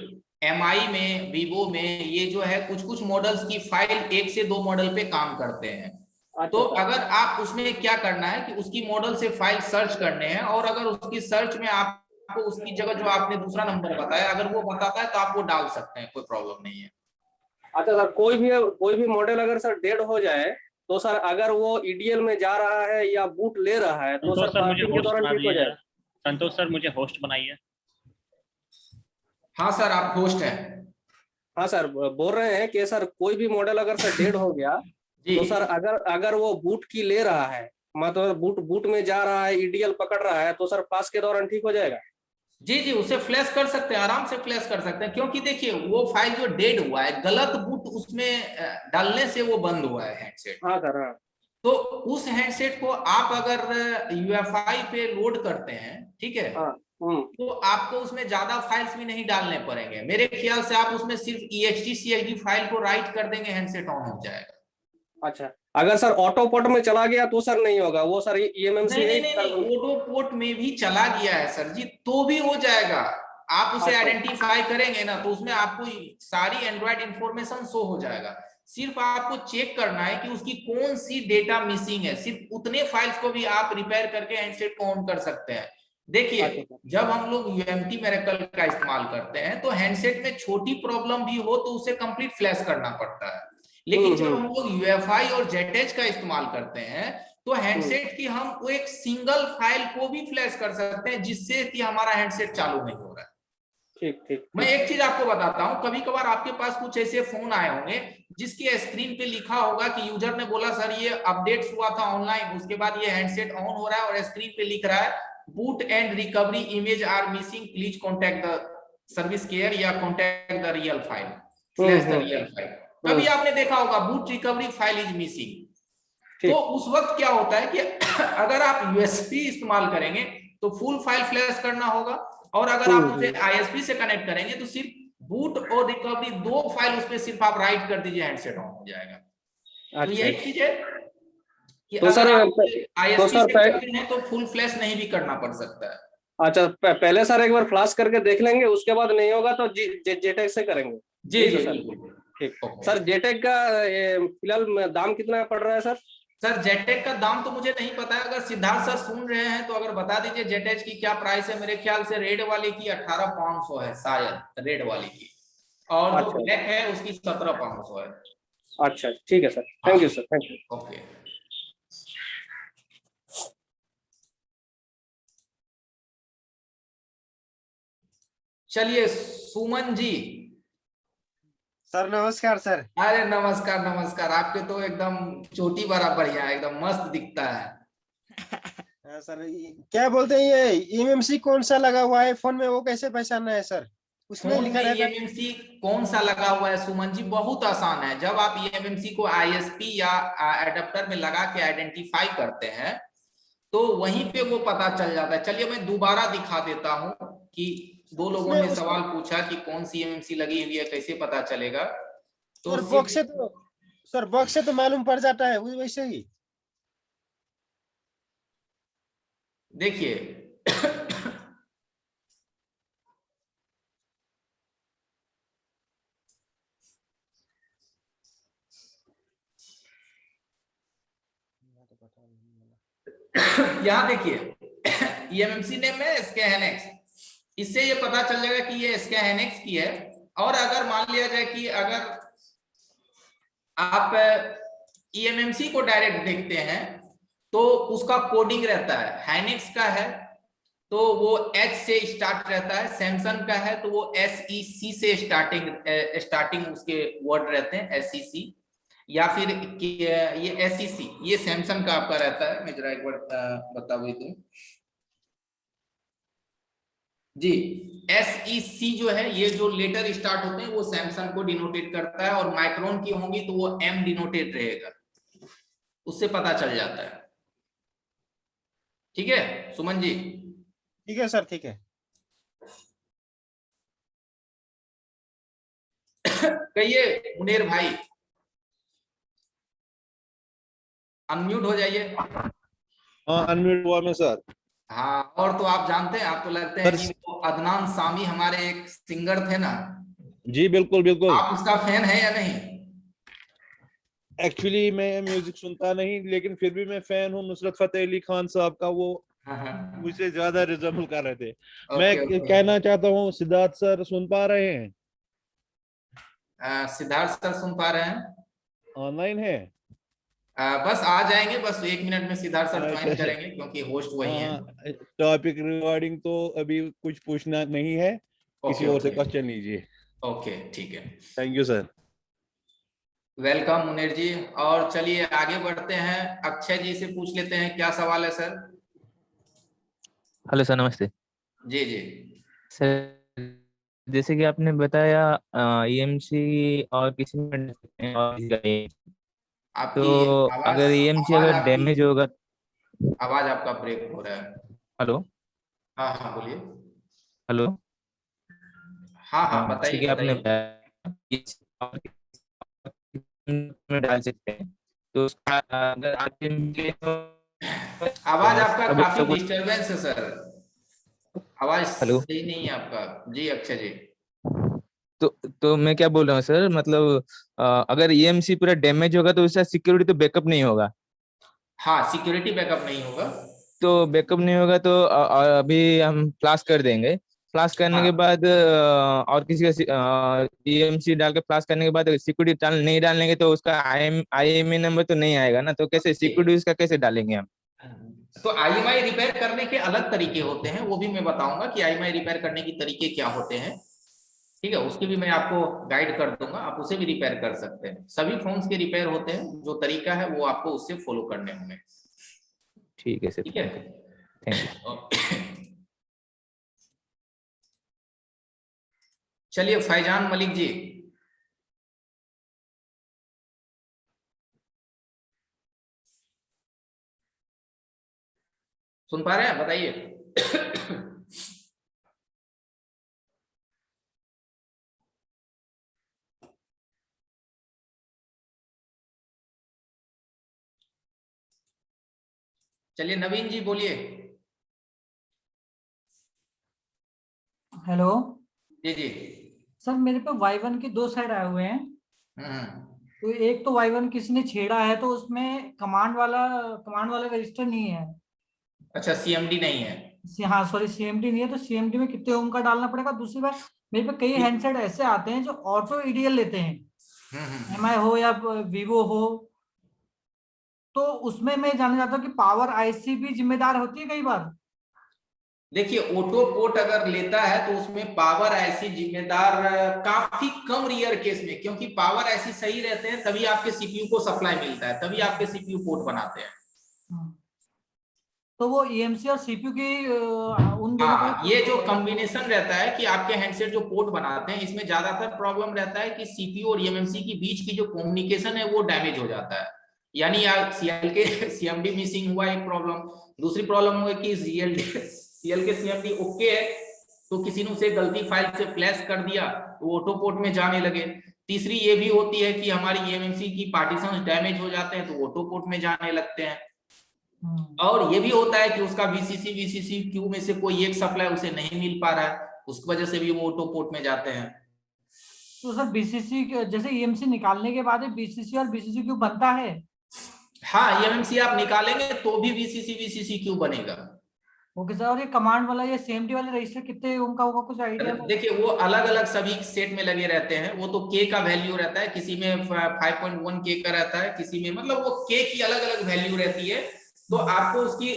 MI में, वीवो में ये जो है कुछ कुछ मॉडल्स की फाइल 1 से 2 मॉडल पे काम करते हैं। अच्छा, तो अगर आप उसमें क्या करना है कि उसकी मॉडल से फाइल सर्च करने हैं, और अगर उसकी सर्च में आपको उसकी जगह जो आपने दूसरा नंबर बताया अगर वो बताता है तो आप वो डाल सकते हैं, कोई प्रॉब्लम नहीं है। अच्छा सर, कोई भी मॉडल अगर सर डेड हो जाए तो सर अगर वो EDL में जा रहा है या बूट ले रहा है तो सर फास्टिंग के दौरान ठीक हो जाएगा? संतोष सर मुझे होस्ट बनाइए। हाँ सर, आप होस्ट हैं। हाँ सर, बोल रहे हैं कि सर कोई भी मॉडल अगर सर डेड हो गया तो सर अगर वो बूट की ले रहा है, मतलब बूट में जा रहा है, EDL पकड़ रहा है, तो सर पास के दौरान ठीक हो जाएगा? जी जी, उसे फ्लैश कर सकते हैं, आराम से फ्लैश कर सकते हैं, क्योंकि देखिए वो फाइल जो डेड हुआ है गलत बूट उसमें डालने से वो बंद हुआ है हैंडसेट। हाँ सर, हाँ। तो उस हैंडसेट को आप अगर UEFI पे लोड करते हैं, ठीक है, हाँ, तो आपको उसमें ज्यादा फाइल्स भी नहीं डालने पड़ेंगे। मेरे ख्याल से आप उसमें सिर्फ EXT/CLD फाइल को राइट कर देंगे, हैंडसेट ऑन हो जाएगा। अच्छा, अगर सर ऑटो पोर्ट में चला गया तो सर नहीं होगा वो सर EMMC नहीं, ऑटो पोर्ट में भी चला गया है सर जी तो भी हो जाएगा। आप उसे आइडेंटिफाई करेंगे ना तो उसमें आपको सारी एंड्रॉइड इंफॉर्मेशन शो हो जाएगा। सिर्फ आपको चेक करना है कि उसकी कौन सी डेटा मिसिंग है, सिर्फ उतने फाइल्स को भी आप रिपेयर करके हैंडसेट को ऑन कर सकते हैं। देखिए, जब हम लोग UMT मिरेकल का इस्तेमाल करते हैं तो हैंडसेट में छोटी प्रॉब्लम भी हो तो उसे कंप्लीट फ्लैश करना पड़ता है, लेकिन जब हम लोग UEFI और JETEDGE का इस्तेमाल करते हैं तो हैंडसेट की हम वो एक सिंगल फाइल को भी फ्लैश कर सकते हैं जिससे कि हमारा हैंडसेट चालू नहीं हो रहा है। ठीक। मैं एक चीज आपको बताता हूं, कभी कभार आपके पास कुछ ऐसे फोन आए होंगे जिसके स्क्रीन पे लिखा होगा कि यूजर ने बोला सर ये अपडेट्स हुआ था ऑनलाइन, उसके बाद ये हैंडसेट ऑन हो रहा है, और स्क्रीन पे लिख रहा है boot and recovery image are missing, please contact the service care या contact the real file, flash the real file. कभी आपने देखा होगा boot recovery file is missing. तो उस वक्त क्या होता है कि अगर आप USB इस्तेमाल करेंगे तो फुल फाइल फ्लैश करना होगा, और अगर आप उसे ISP से कनेक्ट करेंगे तो सिर्फ बूट और रिकवरी 2 फाइल उसमें सिर्फ आप राइट कर दीजिए, हैंडसेट ऑन हो जाएगा। तो यही चीज है कि तो अगर सर आप ISP से करते हैं तो फुल फ्लैश नहीं भी करना पड़ सकता है। अच्छा, पहले सर एक बार फ्लैश करके देख लेंगे, उसके बाद नहीं होगा तो JETEC से करेंगे। जी जी सर, ठीक। सर JETEC का फिलहाल दाम कितना पड़ रहा है सर? सर JETEC का दाम तो मुझे नहीं पता है, अगर सिद्धार्थ सर सुन रहे हैं तो अगर बता दीजिए JETEC की क्या प्राइस है। मेरे ख्याल से रेड वाले की 18,500 है शायद, रेड वाली की, और जो ब्लैक है उसकी 17,500 है। अच्छा, ठीक है sir, thank you sir, thank you. Okay, चलिए सुमन जी। सर नमस्कार सर। अरे नमस्कार नमस्कार, आपके तो एकदम चोटी बराबर है, एकदम मस्त दिखता है। सर क्या बोलते हैं ये EMMC कौन सा लगा हुआ है फोन में, वो कैसे पहचानना है सर? उसमें लिखा रहता है EMMC कौन सा लगा हुआ है सुमन जी, बहुत आसान है। जब आप EMMC को ISP या एडेप्टर में लगा के आइडेंटिफाई करते हैं तो वहीं पे वो पता चल जाता है। चलिए मैं दोबारा दिखा देता हूं कि 2 लोगों ने सवाल पूछा कि कौन सी EMMC लगी हुई है, कैसे पता चलेगा। तो सर बॉक्स से तो मालूम पड़ जाता है वैसे ही। देखिए यहाँ देखिए EMMC नेम है SKHANX, इससे ये पता चल जाएगा कि ये SKHANX की है। और अगर मान लिया जाए कि अगर आप EMMC को डायरेक्ट देखते हैं तो उसका कोडिंग रहता है, हैनिक्स का है तो वो H से स्टार्ट रहता है, सैमसंग का है तो वो SEC से स्टार्टिंग उसके वर्ड रहते हैं, SEC, या फिर ये SEC, ये सैमसंग का आपका रहता है। मैं जरा एक बार बता दूं जी, SEC जो है, ये जो लेटर स्टार्ट होते हैं वो सैमसंग को डिनोटेट करता है, और माइक्रोन की होंगी तो वो M डिनोटेट रहेगा, उससे पता चल जाता है। ठीक है सुमन जी? ठीक है सर, ठीक है। कहिए मुनेर भाई, अनम्यूट हो जाइए। हाँ, अनम्यूट हुआ मैं सर। हाँ, और तो आप जानते हैं, आप तो लगते हैं सर कि वो अदनान सामी हमारे एक सिंगर थे ना, जी बिल्कुल बिल्कुल। आप उसका फैन है या नहीं? एक्चुअली मैं म्यूजिक सुनता नहीं, लेकिन फिर भी मैं फैन हूँ नुसरत फतेह अली खान साहब का। वो हाँ हाँ, मुझसे ज्यादा रिजेंबल कर रहे थे। मैं ओके ओके। कहना चाहता हूँ, सिद्धार्थ सर सुन पा रहे हैं? सिद्धार्थ सर सुन पा रहे हैं? ऑनलाइन है? बस आ जाएंगे, बस 1 मिनट में सिद्धार्थ सर अच्छा ज्वाइन अच्छा। करेंगे क्योंकि होस्ट वही हाँ हैं। हाँ, टॉपिक रिगार्डिंग तो अभी कुछ पूछना नहीं है, किसी ओके और से ओके क्वेश्चन लीजिए। ओके, ठीक है। Thank you sir. Welcome Muneer ji. और चलिए आगे बढ़ते हैं, अक्षय जी से पूछ लेते हैं, क्या सवाल है सर? हेलो सर, नमस्ते जी जी। सर। जैसे कि आपने बताया ईएमसी और किसी में डाल सकते हैं और किसी का नहीं। आपकी तो आवाज अगर ईएमसी आवाज अगर आपकी डैमेज होगा। आवाज आपका ब्रेक हो रहा है। हेलो। हाँ हाँ बोलिए। हेलो। हाँ हाँ जैसे बताइए कि आपने बताइए। बताया और किसी में डाल सकते हैं, तो उसका अगर आरपीएम आवाज आपका सब काफी सब कुछ। डिस्टरबेंस है सर, आवाज हेलो। सही नहीं है आपका। जी अक्षय जी। तो तो मैं क्या बोल रहा हूँ सर, मतलब अगर ईएमसी पूरा डैमेज होगा तो उसका सिक्योरिटी तो बैकअप नहीं होगा। हाँ, सिक्योरिटी बैकअप नहीं होगा। तो बैकअप नहीं होगा तो अभी हम फ्लाश कर देंगे। फ्लाश करने के हाँ बाद और किसी का ईएमसी डाल के फ्लाश करने के बाद सिक्योरिटी नहीं डालेंगे तो उसका आईएमई नंबर तो नहीं आएगा ना, तो कैसे सिक्योरिटी उसका कैसे डालेंगे हम? तो आईएमआई रिपेयर करने के अलग तरीके होते हैं, वो भी मैं बताऊंगा कि आईएमआई रिपेयर करने के तरीके क्या होते हैं। ठीक है, उसकी भी मैं आपको गाइड कर दूंगा, आप उसे भी रिपेयर कर सकते हैं। सभी फोन्स के रिपेयर होते हैं, जो तरीका है वो आपको उससे फॉलो करने होंगे। ठीक है सर, ठीक है। Thank you. Thank you. चलिए फैजान मलिक जी। सुन पा रहे हैं, बताइए। चलिए नवीन जी बोलिए। हेलो जी जी। सर, मेरे पे Y1 के दो साइड आए हुए हैं। हम्म। तो एक तो Y1 किसी ने छेड़ा है, तो उसमें कमांड वाला रजिस्टर नहीं है। अच्छा, सीएमडी नहीं है। हाँ सॉरी, सीएमडी नहीं है। तो सीएमडी में कितने ओम का डालना पड़ेगा? दूसरी बात, मेरे पे कई हैंडसेट ऐसे आते हैं जो ऑटो ईडीएल लेते हैं, एमआई हो या वीवो हो। तो उसमें मैं जानना चाहता हूँ कि पावर आईसी भी जिम्मेदार होती है कई बार। देखिए ऑटो पोर्ट अगर लेता है तो उसमें पावर ऐसी जिम्मेदार काफी कम रियर केस में, क्योंकि पावर ऐसी सही रहते हैं तभी आपके सीपीयू को सप्लाई मिलता है, तभी आपके सीपीयू पोर्ट बनाते हैं। तो वो ईएमसी और सीपीयू की उन दोनों का हाँ, ये जो कॉम्बिनेशन रहता है कि आपके हैंडसेट जो पोर्ट बनाते हैं, इसमें ज्यादातर प्रॉब्लम रहता है कि सीपीयू और ईएमएमसी की बीच की जो कम्युनिकेशन है वो डैमेज हो जाता है। यानी यार सीएल के सीएमडी मिसिंग हुआ एक प्रॉब्लम। दूसरी प्रॉब्लम हुआ कि सीएल के सीएमडी ओके है, तो किसी ने उसे गलती फाइल से फ्लैश कर दिया तो ऑटो पोर्ट में जाने लगे। तीसरी ये भी होती है कि हमारी ईएमएमसी की पार्टीशंस डैमेज हो जाते हैं तो ऑटो पोर्ट में जाने लगते हैं। और ये भी होता है कि उसका वीसीसी क्यू में से कोई एक सप्लाई उसे नहीं मिल पा रहा है, उस वजह से भी वो ऑटो पोर्ट में जाते हैं। तो सर बीसीसी जैसे ईएमसी निकालने के बाद बीसीसी और बीसीसी क्यू बनता है? हाँ, ईएमएमसी आप निकालेंगे तो भी वीसीसी क्यू बनेगा। Okay sir. और ये कमांड वाला, ये सीएमडी वाले रजिस्टर कितने उनका होगा, कुछ आइडिया? देखिए वो अलग अलग सभी सेट में लगे रहते हैं, वो तो के का वैल्यू रहता है, किसी में 5.1 के का रहता है, किसी में मतलब वो के की अलग अलग वैल्यू रहती है। तो आपको उसकी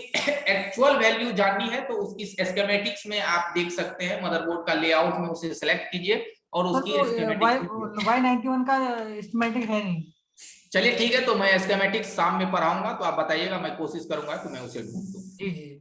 एक्चुअल वैल्यू जाननी है तो उसकी स्कीमेटिक्स में आप देख सकते हैं, मदरबोर्ड का लेआउट में उसे सेलेक्ट कीजिए और सर उसकी तो स्कीमेटिक्स देखिए। Y91 का स्कीमेटिक है नहीं? चलिए ठीक है, तो मैं स्कीमेटिक्स शाम में पढ़ाऊंगा तो आप बताइएगा, मैं कोशिश करूंगा कि मैं उसे ढूंढ दूं। जी जी।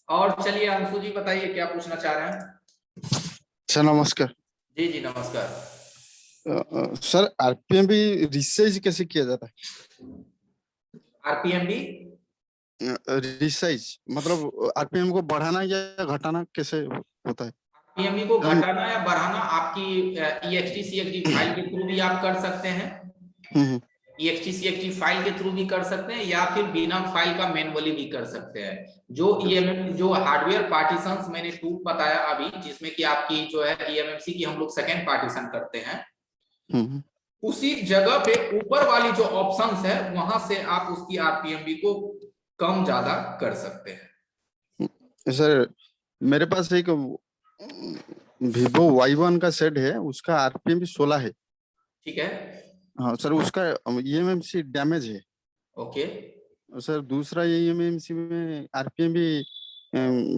और चलिए अंशु जी बताइए क्या पूछना चाह रहे हैं। सर नमस्कार। जी जी नमस्कार। सर आरपीएम भी रिसाइज कैसे किया जाता है? आरपीएम भी रिसाइज मतलब आरपीएम को बढ़ाना या घटाना कैसे होता है? आरपीएम को हम घटाना या बढ़ाना आपकी EXT CXD फाइल के थ्रू भी आप कर सकते हैं। EXT CXD फाइल के थ्रू भी कर सकते हैं या फिर बिना फाइल का मैनुअली भी कर सकते हैं। जो हार्डवेयर पार्टीशंस मैंने टूल बताया अभी, जिसमें कि आपकी जो है eMMC की हम लोग सेकेंड पार्टीशन करते हैं, उसी जगह पे ऊपर वाली जो ऑप्शंस है वहां से आप उसकी आरपीएम को कम ज्यादा कर सकते हैं। सर मेरे पास एक Vivo Y1 का सेट है, उसका आरपीएम भी 16 है। ठीक है। हाँ सर, उसका eMMC डैमेज है। ओके सर दूसरा eMMC में आरपीएम भी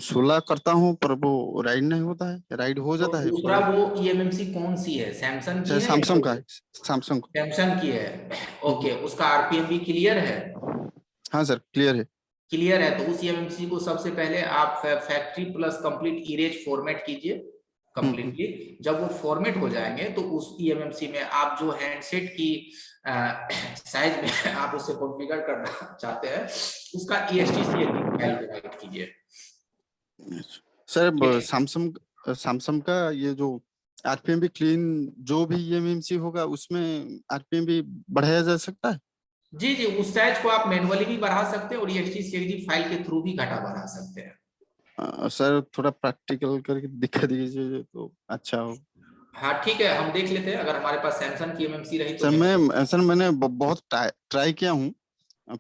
16 करता हूँ पर वो राइड नहीं होता है, राइड हो जाता है। दूसरा वो eMMC कौन सी है, सैमसंग की है? सैमसंग का है। सैमसंग की है। ओके, उसका आरपीएम भी क्लियर है? हाँ सर क्लियर है। क्लियर है तो उस eMMC को सबसे पहले आप factory plus complete erase format कीजिए कंप्लीटली। जब वो फॉर्मेट हो जाएंगे तो उस eMMC में आप जो हैंडसेट की साइज में आप उसे कॉन्फ़िगर करना चाहते हैं उसका EXT CXD फाइल प्रोवाइड कीजिए। सर सैमसंग का ये जो आरपीएम भी क्लीन जो भी eMMC होगा उसमें आरपीएम भी बढ़ाया जा सकता है? जी जी, उस साइज को आप मैनुअली भी बढ़ा सकते हैं और EXT CXD फाइल के थ्रू भी घटा बढ़ा सकते हैं। सर थोड़ा प्रैक्टिकल करके दिखा दीजिए तो अच्छा हो। हाँ ठीक है, हम देख लेते हैं अगर हमारे पास सैमसंग की eMMC रही तो। सर मैंने बहुत ट्राई किया हूँ,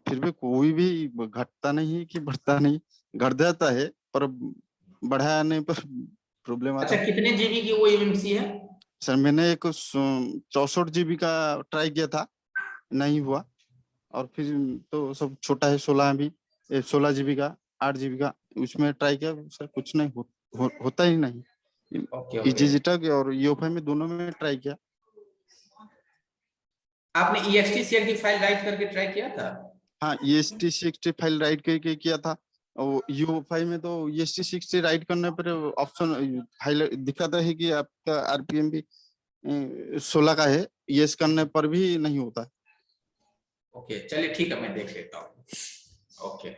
फिर भी कोई भी घटता नहीं कि बढ़ता नहीं, घट जाता है पर बढ़ाने पर प्रॉब्लम आता है। अच्छा, कितने जीबी की वो eMMC है? सर मैंने एक 64 GB का ट्राई किया था, नहीं हुआ। और फिर तो सब छोटा है, 16 GB का, 8 GB का, उसमें ट्राई किया सर, कुछ नहीं होता ही नहीं। EasyJet और EOFI में दोनों में ट्राई किया। आपने EXT CXD फाइल राइट करके ट्राई किया था? हाँ EXT CXD फाइल राइट करके किया था। और EOFI में तो EXT CXD राइट करने पर ऑप्शन फाइल दिखाता है कि आपका आरपीएम भी 16 का है, यस करने पर भी नहीं होता है। ओके चलिए ठीक है, मैं देख लेता हूँ। ओके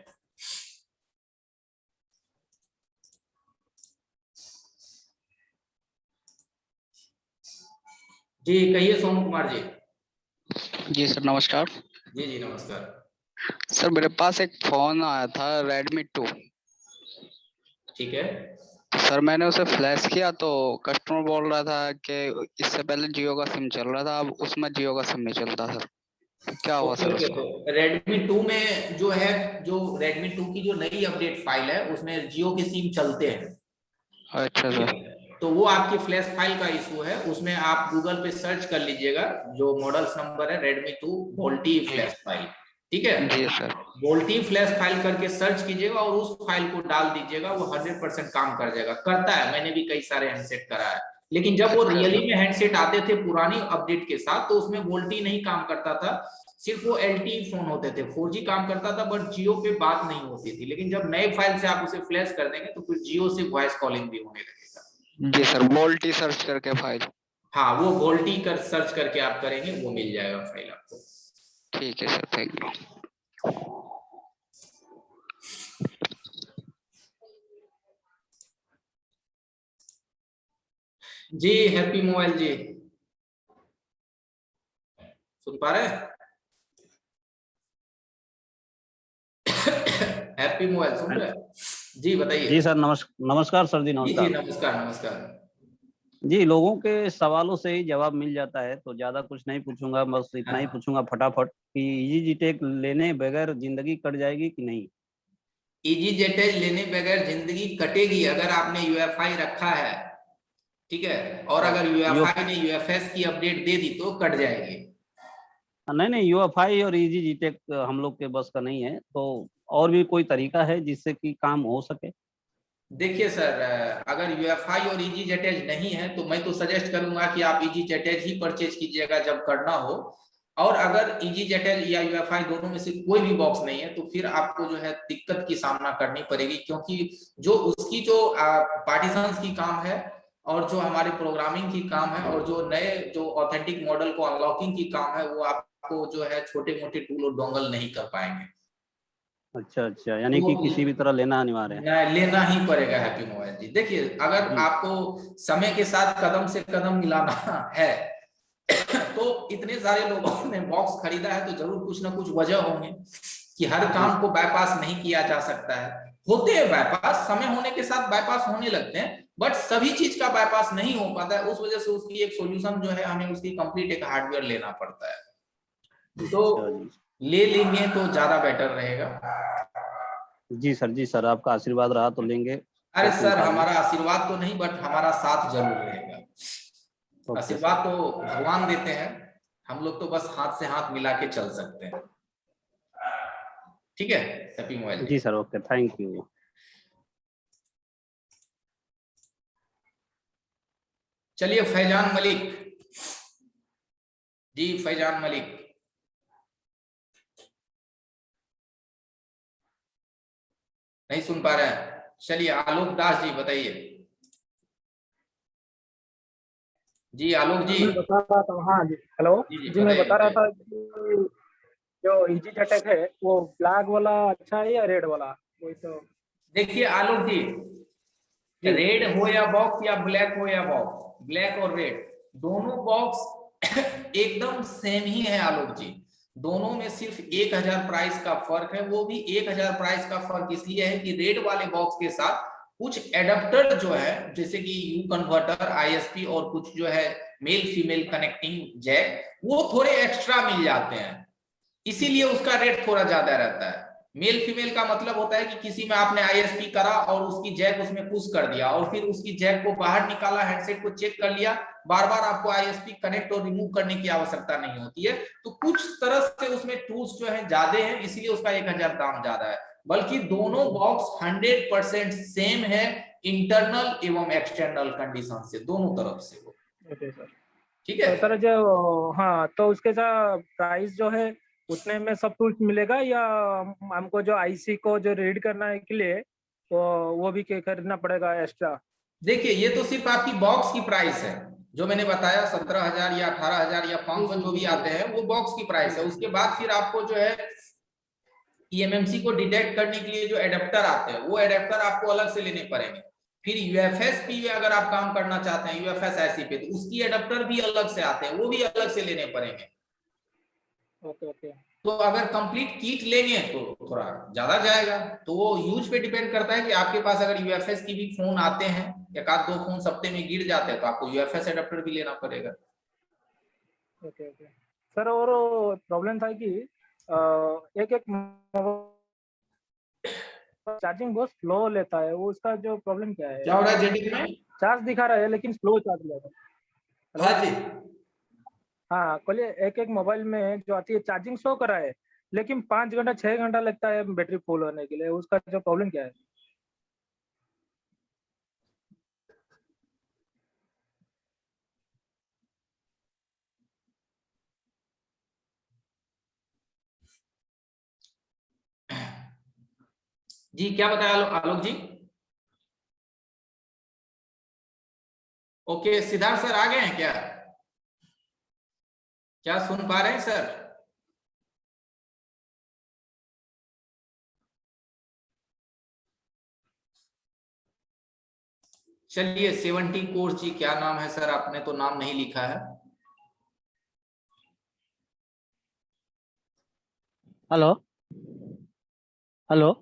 जी, कहिए सोनू कुमार जी। जी सर नमस्कार। जी जी नमस्कार। सर मेरे पास एक फोन आया था Redmi 2। ठीक है सर मैंने उसे फ्लैश किया तो कस्टमर बोल रहा था कि इससे पहले जियो का सिम चल रहा था, अब उसमें जियो का सिम नहीं चलता। सर क्या हुआ सर ओके, उसको? तो Redmi 2 में जो है, जो Redmi 2 की जो नई अपडेट फाइल है उसमें जियो के सिम चलते हैं। अच्छा सर। तो वो आपकी फ्लैश फाइल का इशू है, उसमें आप गूगल पे सर्च कर लीजिएगा, जो मॉडल्स नंबर है Redmi 2 वोल्टी फ्लैश फाइल। ठीक है जी सर। वोल्टी फ्लैश फाइल करके सर्च कीजिएगा और उस फाइल को डाल दीजिएगा, वो 100% काम कर जाएगा। करता है, मैंने भी कई सारे हैंडसेट करा है, लेकिन जब वो रियली में हैंडसेट आते थे पुरानी अपडेट के साथ तो उसमें वोल्टी नहीं काम करता था, सिर्फ वो LTE फोन होते थे, 4G काम करता था बट जियो पे बात नहीं होती थी। लेकिन जब नए फाइल से आप उसे फ्लैश कर देंगे तो फिर जियो से वॉइस कॉलिंग भी होने लगेगा। जी सर, वोल्टी सर्च करके फाइल। हाँ, वो वोल्टी कर सर्च करके आप करेंगे, वो मिल जाएगा फाइल आपको। ठीक है सर, थैंक यू। जी हैप्पी मोबाइल जी, सुन पा रहे हैं? हैप्पी मोबाइल सुन रहे हैं? जी बताइए। जी सर नमस्कार सर जी, नमस्कार। जी नमस्कार नमस्कार। जी, लोगों के सवालों से ही जवाब मिल जाता है तो ज्यादा कुछ नहीं पूछूंगा, बस इतना ही पूछूंगा फटाफट कि EasyJet लेने बगैर जिंदगी कट जाएगी कि नहीं? EasyJet लेने बगैर जिंदगी कटेगी अगर आपने UFI रखा है, ठीक है, और अगर UFI ने UFS की अपडेट दे दी तो कट जाएगी। नहीं, UFI और EasyJet हम लोग के बस का नहीं है, तो और भी कोई तरीका है जिससे कि काम हो सके? देखिए सर, अगर UFI और EasyJet नहीं है तो मैं तो सजेस्ट करूंगा कि आप EasyJet ही परचेज कीजिएगा जब करना हो। और अगर EasyJet या UEFI दोनों में से कोई भी बॉक्स नहीं है तो फिर आपको जो है दिक्कत की सामना करनी पड़ेगी, क्योंकि जो उसकी जो पार्टीशंस की काम है और जो हमारे प्रोग्रामिंग की काम है और जो नए जो ऑथेंटिक मॉडल को अनलॉकिंग की काम है वो आपको जो है छोटे मोटे टूल और डोंगल नहीं कर पाएंगे। अच्छा अच्छा, यानी कि किसी भी तरह लेना अनिवार्य है। लेना ही पड़ेगा हैप्पी मोबाइल जी। देखिए अगर आपको समय के साथ कदम से कदम मिलाना है तो इतने सारे लोगों ने बॉक्स खरीदा है तो जरूर कुछ ना कुछ वजह होंगे कि हर काम को बाईपास नहीं किया जा सकता है। होते हैं बाईपास, समय होने के साथ बाईपास होने लगते हैं, बट सभी चीज का बाईपास नहीं हो पाता है। उस वजह से उसकी एक सॉल्यूशन जो है हमें उसकी कंप्लीट एक हार्डवेयर लेना पड़ता है। तो ले लेंगे तो ज्यादा बेटर रहेगा। जी सर, आपका आशीर्वाद रहा तो लेंगे। अरे सर हमारा आशीर्वाद तो नहीं बट हमारा साथ जरूर रहेगा। आशीर्वाद तो भगवान देते हैं, हम लोग तो बस हाथ से हाथ मिला के चल सकते हैं। ठीक है हैप्पी मोबाइल जी सर, ओके, थैंक यू। चलिए फैजान मलिक जी, फैजान मलिक नहीं सुन पा रहे हैं। चलिए आलोक दास जी बताइए। जी आलोक जी। मैं बता रहा था, हाँ जी, हेलो जी, मैं बता रहा था कि जो EasyJet है वो ब्लैक वाला अच्छा है या रेड वाला? वही तो। देखिए आलोक जी, रेड हो या बॉक्स या ब्लैक हो या बॉक्स, ब्लैक और रेड दोनों बॉक्स एकदम सेम ही है आलोक जी। दोनों में सिर्फ 1000 प्राइस का फर्क है। वो भी 1000 प्राइस का फर्क इसलिए है कि रेड वाले बॉक्स के साथ कुछ एडेप्टर जो है जैसे कि यू कन्वर्टर, ISP और कुछ जो है मेल फीमेल कनेक्टिंग जैक वो थोड़े एक्स्ट्रा मिल जाते हैं, इसीलिए उसका रेट थोड़ा ज्यादा रहता है। मेल फीमेल का मतलब होता है कि किसी में आपने ISP करा और उसकी जैक उसमें पुश कर दिया और फिर उसकी जैक को बाहर निकाला, हेडसेट को चेक कर लिया, बार बार आपको ISP कनेक्ट और रिमूव करने की आवश्यकता नहीं होती है। तो कुछ तरह से उसमें टूल्स जो है ज्यादा है, इसलिए उसका 1000 दाम ज्यादा है। बल्कि दोनों बॉक्स 100% सेम है इंटरनल एवं एक्सटर्नल कंडीशन से, दोनों तरफ से वो। ओके सर, ठीक है तो सर जो, हाँ, तो उसके साथ प्राइस जो है उतने में सब टूल्स मिलेगा या हमको जो IC को जो रीड करना है के लिए वो भी खरीदना पड़ेगा एक्स्ट्रा? देखिए ये तो सिर्फ आपकी बॉक्स की प्राइस है, जो मैंने बताया 17,000 या 18,000 या 500 जो भी आते हैं वो बॉक्स की प्राइस है। उसके बाद फिर आपको जो है eMMC को डिटेक्ट करने के लिए जो एडेप्टर आते हैं वो एडेप्टर आपको अलग से लेने पड़ेंगे। फिर UFS पे अगर आप काम करना चाहते हैं UFS IC पे तो उसकी एडेप्टर भी अलग से आते हैं, वो भी अलग से लेने पड़ेंगे। Okay okay. तो अगर कंप्लीट किट लेंगे तो थोड़ा ज्यादा जाएगा। तो वो यूज पे डिपेंड करता है कि आपके पास अगर UFS की भी फोन आते हैं, एक आध दो फोन सप्ते में गिर जाते हैं तो आपको UFS एडेप्टर भी लेना पड़ेगा। ओके ओके सर, और प्रॉब्लम था कि एक एक चार्जिंग बहुत स्लो लेता है, वो उसका जो प्रॉब्लम क्या है? क्या हो रहा है जेटिक में? चार्ज दिखा रहा है लेकिन स्लो चार्ज लेता है। हाँ जी, हाँ, बोलिए। एक एक मोबाइल में जो आती है चार्जिंग शो कर रहा है लेकिन 5 घंटा 6 घंटा लगता है बैटरी फुल होने के लिए, उसका जो प्रॉब्लम क्या है? जी क्या बताया आलोक जी? ओके सिद्धार्थ सर आ गए हैं क्या? क्या सुन पा रहे हैं सर? चलिए 70 कोर्स जी, क्या नाम है सर? आपने तो नाम नहीं लिखा है। Hello hello.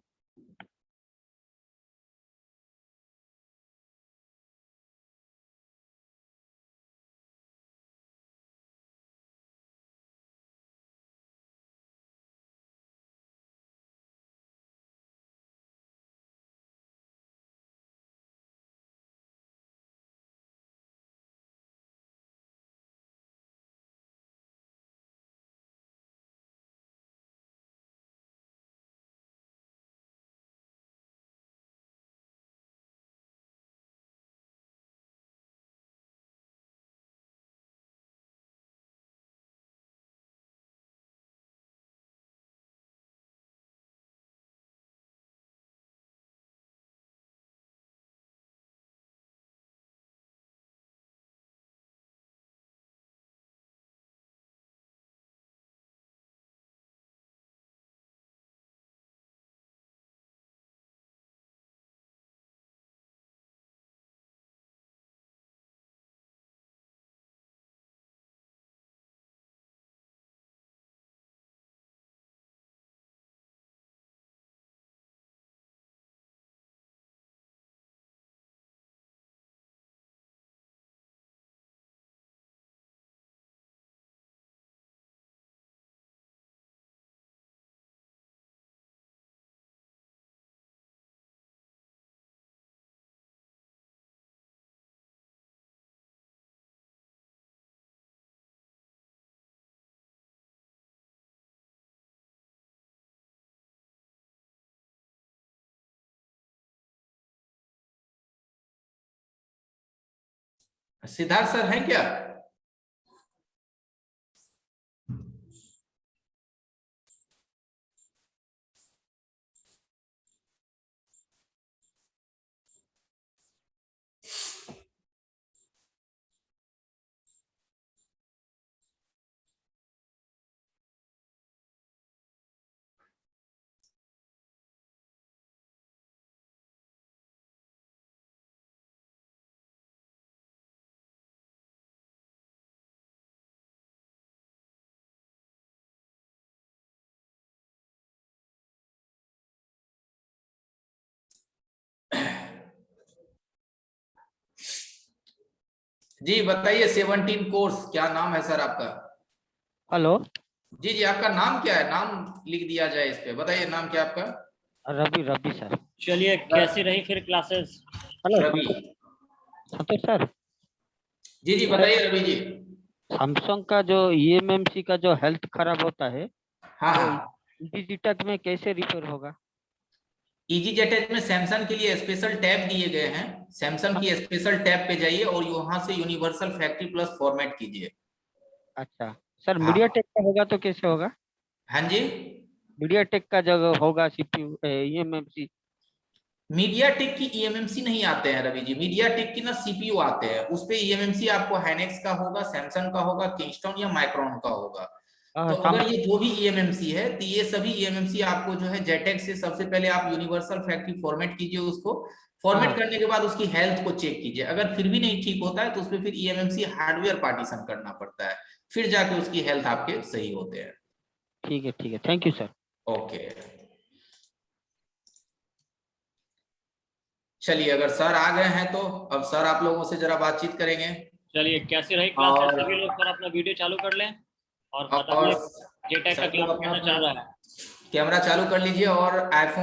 सिद्धार्थ सर हैं क्या? जी बताइए, 17 कोर्स क्या नाम है सर आपका? हेलो, जी जी, आपका नाम क्या है? नाम लिख दिया जाए इस पे। बताइए नाम क्या आपका? रवि रवि सर। चलिए, कैसी रही फिर क्लासेस? हेलो रवि। संतोष सर। जी जी बताइए रवि जी। सैमसंग का जो ईएमएमसी का जो हेल्थ खराब होता है, हाँ वो हाँ, EasyJet में कैसे रिपेयर होगा? EasyJet में सैमसंग के लिए स्पेशल टैब दिए गए हैं। सैमसंग की स्पेशल टैब पे जाइए और वहां से यूनिवर्सल फैक्ट्री प्लस फॉर्मेट कीजिए। अच्छा सर, हाँ मीडियाटेक का होगा तो कैसे होगा? हाँ जी, मीडियाटेक का जगह होगा CPU ईएमएमसी। मीडियाटेक की ईएमएमसी नहीं आते हैं रवि जी, मीडियाटेक की ना सीपीयू आते हैं। उस पे ईएमएमसी आपको हाइनेक्स का होगा, सैमसंग का होगा, किंगस्टन या माइक्रोन का होगा। तो अगर ये जो भी ईएमएमसी है, तो ये सभी ईएमएमसी आपको जो है जेटेक्स से सबसे पहले आप यूनिवर्सल फैक्ट्री फॉर्मेट कीजिए उसको। फॉर्मेट करने के बाद उसकी हेल्थ को चेक कीजिए। अगर फिर भी नहीं ठीक होता है तो उसमें फिर ईएमएमसी हार्डवेयर पार्टीशन करना पड़ता है, फिर जाके उसकी हेल्थ आपके सही होते हैं। ठीक है, थैंक यू सर। ओके, चलिए अगर सर आ गए हैं तो अब सर आप लोगों से जरा बातचीत करेंगे। चलिए, कैसी रही क्लासेस? और सभी लोग सर अपना वीडियो चालू कर लें और और बताइए जेटेक का सब लोग क्लास अपना कैसा चल रहा है। कैमरा चालू कर लीजिए और आईफोन